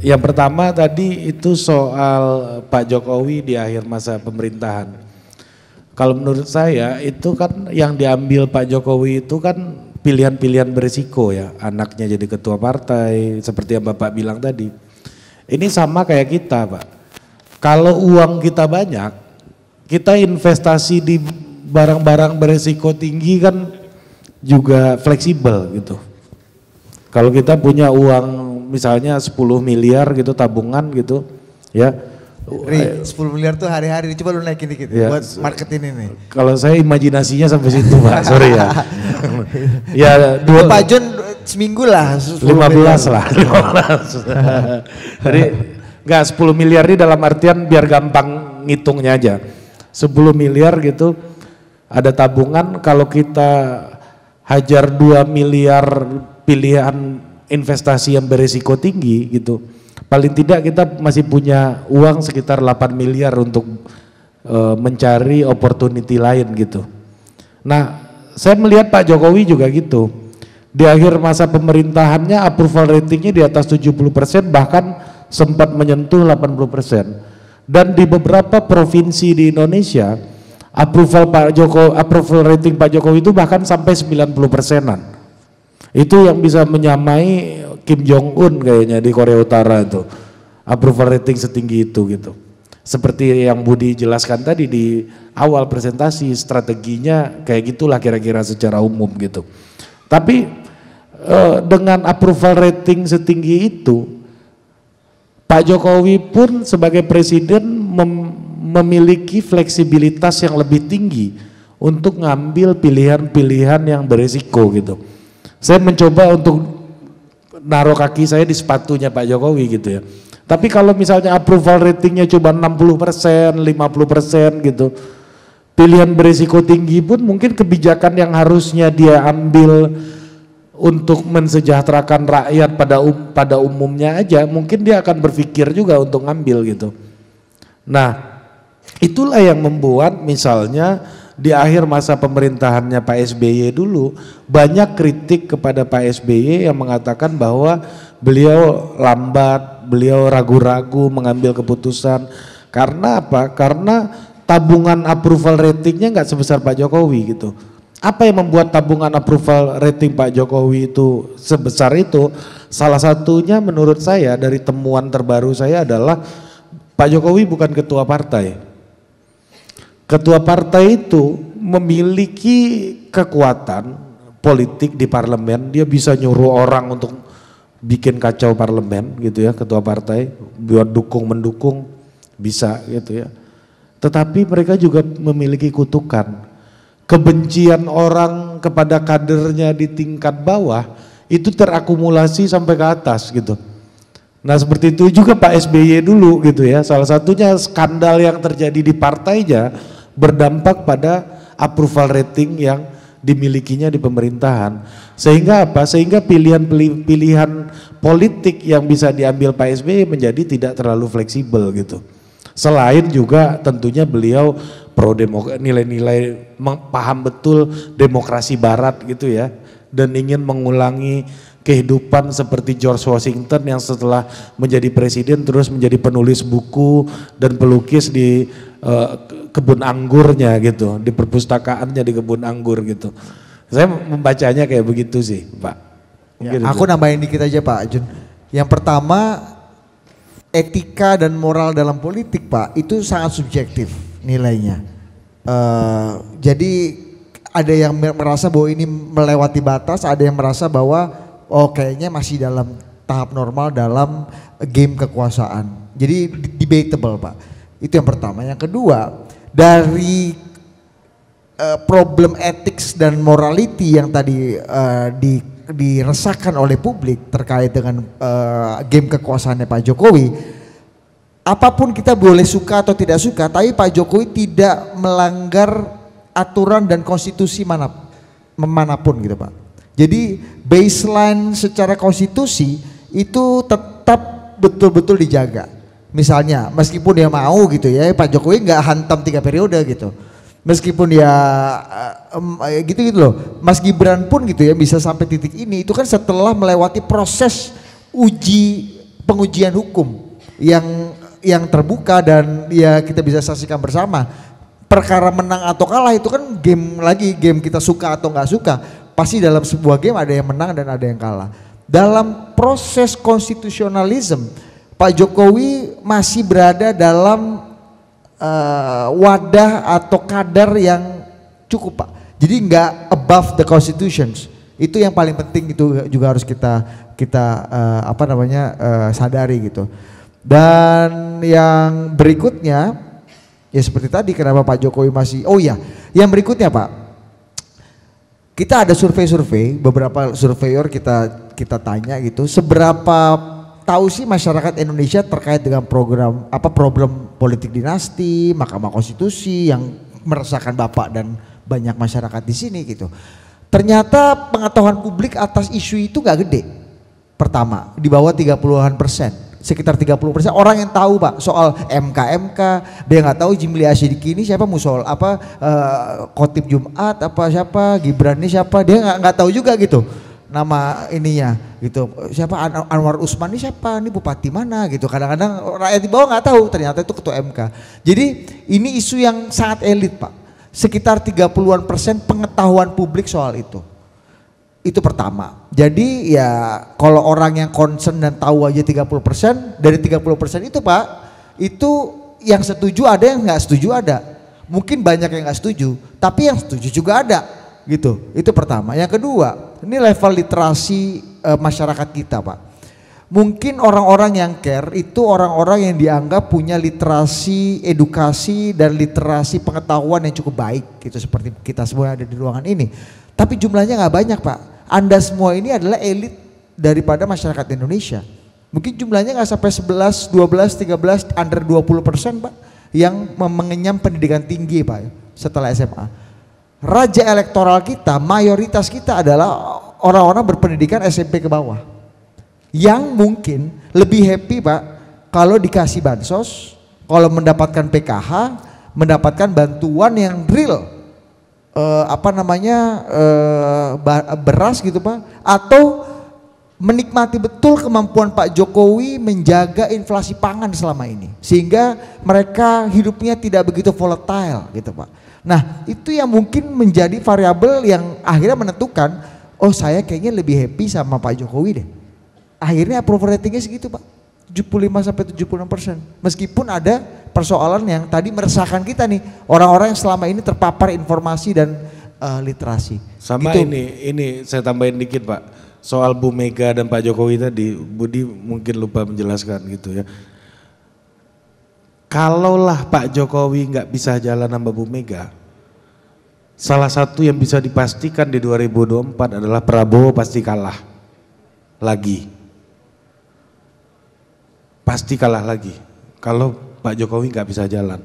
yang pertama tadi itu soal Pak Jokowi di akhir masa pemerintahan. Kalau menurut saya itu kan yang diambil Pak Jokowi itu kan pilihan-pilihan berisiko ya, anaknya jadi ketua partai seperti yang Bapak bilang tadi. Ini sama kayak kita Pak, kalau uang kita banyak, kita investasi di barang-barang berisiko tinggi kan juga fleksibel gitu. Kalau kita punya uang misalnya 10 miliar gitu tabungan gitu ya. 10 miliar tuh hari-hari, coba lu naikin dikit ya, buat marketin ini. Kalau saya imajinasinya sampai situ Pak, sorry ya. Ya Pak John seminggu lah. 15 lah. 15. Jadi enggak 10 miliar ini dalam artian biar gampang ngitungnya aja. 10 miliar gitu ada tabungan, kalau kita hajar 2 miliar pilihan investasi yang beresiko tinggi gitu. Paling tidak kita masih punya uang sekitar 8 miliar untuk mencari opportunity lain gitu. Nah, saya melihat Pak Jokowi juga gitu. Di akhir masa pemerintahannya approval ratingnya di atas 70%, bahkan sempat menyentuh 80%. Dan di beberapa provinsi di Indonesia approval rating Pak Jokowi itu bahkan sampai 90%-an. Itu yang bisa menyamai Kim Jong Un kayaknya di Korea Utara itu. Approval rating setinggi itu gitu. Seperti yang Budi jelaskan tadi di awal presentasi, strateginya kayak gitulah kira-kira secara umum gitu. Tapi dengan approval rating setinggi itu, Pak Jokowi pun sebagai presiden memiliki fleksibilitas yang lebih tinggi untuk ngambil pilihan-pilihan yang beresiko gitu. Saya mencoba untuk naruh kaki saya di sepatunya Pak Jokowi gitu ya. Tapi kalau misalnya approval ratingnya cuma 60%, 50% gitu, pilihan beresiko tinggi pun mungkin kebijakan yang harusnya dia ambil untuk mensejahterakan rakyat pada umumnya aja, mungkin dia akan berpikir juga untuk ngambil gitu. Nah, itulah yang membuat misalnya di akhir masa pemerintahannya Pak SBY dulu banyak kritik kepada Pak SBY yang mengatakan bahwa beliau lambat, beliau ragu-ragu mengambil keputusan. Karena apa? Karena tabungan approval ratingnya nggak sebesar Pak Jokowi gitu. Apa yang membuat tabungan approval rating Pak Jokowi itu sebesar itu? Salah satunya menurut saya dari temuan terbaru saya adalah Pak Jokowi bukan ketua partai. Ketua partai itu memiliki kekuatan politik di parlemen, dia bisa nyuruh orang untuk bikin kacau parlemen gitu ya, ketua partai, buat mendukung bisa gitu ya. Tetapi mereka juga memiliki kutukan. Kebencian orang kepada kadernya di tingkat bawah itu terakumulasi sampai ke atas gitu. Nah seperti itu juga Pak SBY dulu gitu ya, salah satunya skandal yang terjadi di partainya berdampak pada approval rating yang dimilikinya di pemerintahan. Sehingga apa? Sehingga pilihan politik yang bisa diambil Pak SBY menjadi tidak terlalu fleksibel gitu. Selain juga tentunya beliau pro nilai-nilai paham betul demokrasi barat gitu ya, dan ingin mengulangi kehidupan seperti George Washington yang setelah menjadi presiden terus menjadi penulis buku dan pelukis di kebun anggurnya gitu, di perpustakaannya di kebun anggur gitu. Saya membacanya kayak begitu sih Pak. Ya, aku nambahin dikit aja Pak Jun. Yang pertama, etika dan moral dalam politik Pak itu sangat subjektif nilainya. Jadi ada yang merasa bahwa ini melewati batas, ada yang merasa bahwa oh kayaknya masih dalam tahap normal dalam game kekuasaan. Jadi debatable Pak. Itu yang pertama. Yang kedua, dari problem ethics dan morality yang tadi dirasakan oleh publik terkait dengan game kekuasaannya Pak Jokowi, apapun kita boleh suka atau tidak suka, tapi Pak Jokowi tidak melanggar aturan dan konstitusi manapun gitu Pak. Jadi baseline secara konstitusi itu tetap betul-betul dijaga. Misalnya meskipun dia mau gitu ya, Pak Jokowi nggak hantam 3 periode gitu. Meskipun dia gitu loh. Mas Gibran pun gitu ya bisa sampai titik ini itu kan setelah melewati proses pengujian hukum yang terbuka dan ya kita bisa saksikan bersama. Perkara menang atau kalah itu kan game kita suka atau nggak suka. Pasti dalam sebuah game ada yang menang dan ada yang kalah. Dalam proses konstitusionalisme Pak Jokowi masih berada dalam wadah atau kadar yang cukup Pak. Jadi nggak above the constitutions. Itu yang paling penting, itu juga harus kita sadari gitu. Dan yang berikutnya ya seperti tadi, kenapa Pak Jokowi masih, oh ya yang berikutnya Pak, kita ada survei-survei, beberapa surveyor kita tanya gitu, seberapa tahu sih masyarakat Indonesia terkait dengan problem politik dinasti, Mahkamah Konstitusi yang meresahkan Bapak dan banyak masyarakat di sini gitu. Ternyata pengetahuan publik atas isu itu gak gede. Pertama, di bawah 30-an%. Sekitar 30% orang yang tahu Pak soal MK, dia nggak tahu Jimli Asyidiki ini siapa, musol apa, khotib Jumat apa siapa, Gibran ini siapa, dia nggak tahu juga gitu nama ininya gitu, siapa Anwar Usman ini siapa, ini bupati mana gitu. Kadang-kadang rakyat di bawah nggak tahu ternyata itu ketua MK. Jadi ini isu yang sangat elit Pak, sekitar 30-an% pengetahuan publik soal itu. Itu pertama. Jadi ya kalau orang yang concern dan tahu aja 30%, dari 30% itu Pak, itu yang setuju ada, yang nggak setuju ada. Mungkin banyak yang nggak setuju, tapi yang setuju juga ada gitu. Itu pertama. Yang kedua, ini level literasi masyarakat kita Pak. Mungkin orang-orang yang care itu orang-orang yang dianggap punya literasi, edukasi dan literasi pengetahuan yang cukup baik gitu, seperti kita semua yang ada di ruangan ini. Tapi jumlahnya nggak banyak Pak. Anda semua ini adalah elit daripada masyarakat Indonesia. Mungkin jumlahnya nggak sampai 11, 12, 13, under 20% Pak yang mengenyam pendidikan tinggi Pak setelah SMA. Raja elektoral kita, mayoritas kita adalah orang-orang berpendidikan SMP ke bawah. Yang mungkin lebih happy Pak kalau dikasih bansos, kalau mendapatkan PKH, mendapatkan bantuan yang real. Beras gitu Pak, atau menikmati betul kemampuan Pak Jokowi menjaga inflasi pangan selama ini sehingga mereka hidupnya tidak begitu volatile gitu Pak. Nah itu yang mungkin menjadi variabel yang akhirnya menentukan, oh saya kayaknya lebih happy sama Pak Jokowi deh. Akhirnya approval ratingnya segitu Pak, 75-76%. Meskipun ada persoalan yang tadi meresahkan kita nih, orang-orang yang selama ini terpapar informasi dan literasi. Sama gitu. ini saya tambahin dikit Pak, soal Bu Mega dan Pak Jokowi tadi, Budi mungkin lupa menjelaskan gitu ya. Kalaulah Pak Jokowi nggak bisa jalan sama Bu Mega, salah satu yang bisa dipastikan di 2024 adalah Prabowo pasti kalah lagi. Pasti kalah lagi kalau Pak Jokowi nggak bisa jalan.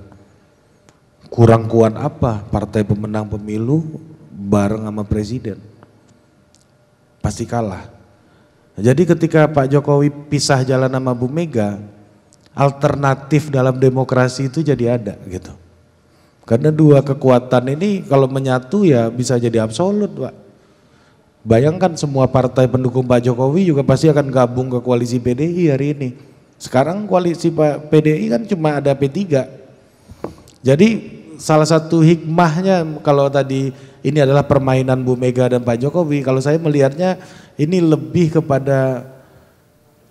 Kurang kuat apa partai pemenang pemilu bareng sama presiden? Pasti kalah. Jadi ketika Pak Jokowi pisah jalan sama Bu Mega, alternatif dalam demokrasi itu jadi ada gitu. Karena dua kekuatan ini kalau menyatu ya bisa jadi absolut Pak. Bayangkan semua partai pendukung Pak Jokowi juga pasti akan gabung ke koalisi PDI hari ini. Sekarang koalisi PDI kan cuma ada P3. Jadi salah satu hikmahnya kalau tadi ini adalah permainan Bu Mega dan Pak Jokowi, kalau saya melihatnya ini lebih kepada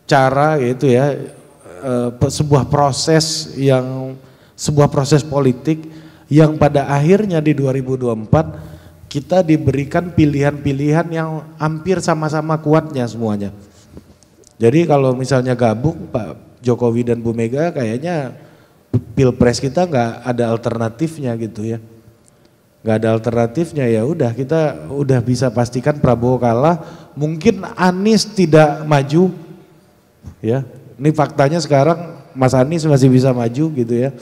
cara gitu ya, sebuah proses politik yang pada akhirnya di 2024 kita diberikan pilihan-pilihan yang hampir sama-sama kuatnya semuanya. Jadi kalau misalnya gabung Pak Jokowi dan Bu Mega kayaknya pilpres kita nggak ada alternatifnya gitu ya. Nggak ada alternatifnya, ya udah kita udah bisa pastikan Prabowo kalah, mungkin Anies tidak maju ya. Ini faktanya sekarang Mas Anies masih bisa maju gitu ya.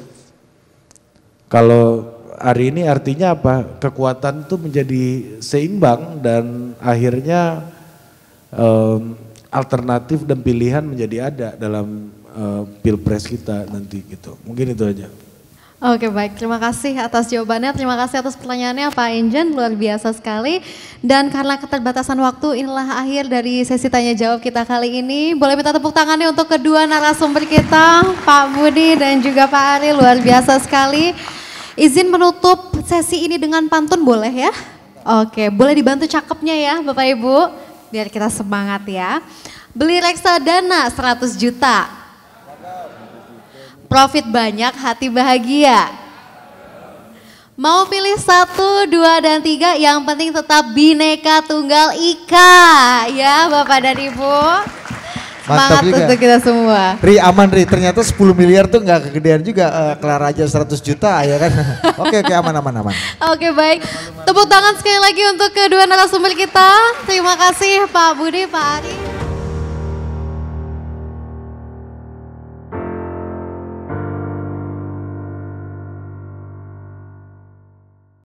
Kalau hari ini artinya apa? Kekuatan itu menjadi seimbang dan akhirnya alternatif dan pilihan menjadi ada dalam pilpres kita nanti gitu. Mungkin itu aja. Oke baik, terima kasih atas jawabannya, terima kasih atas pertanyaannya Pak Enjen, luar biasa sekali. Dan karena keterbatasan waktu, inilah akhir dari sesi tanya jawab kita kali ini. Boleh minta tepuk tangannya untuk kedua narasumber kita, Pak Budi dan juga Pak Ari, luar biasa sekali. Izin menutup sesi ini dengan pantun boleh ya? Oke, boleh dibantu cakepnya ya Bapak Ibu, biar kita semangat ya. Beli reksadana 100 juta. Profit banyak, hati bahagia. Mau pilih 1, 2, dan 3, yang penting tetap Bhinneka Tunggal Ika. Ya Bapak dan Ibu. Semangat untuk kita semua. Ri, aman Ri, ternyata 10 miliar tuh nggak kegedean juga, kelar aja 100 juta ya kan. Oke, aman. Oke baik, tepuk tangan sekali lagi untuk kedua narasumber kita. Terima kasih Pak Budi, Pak Ari.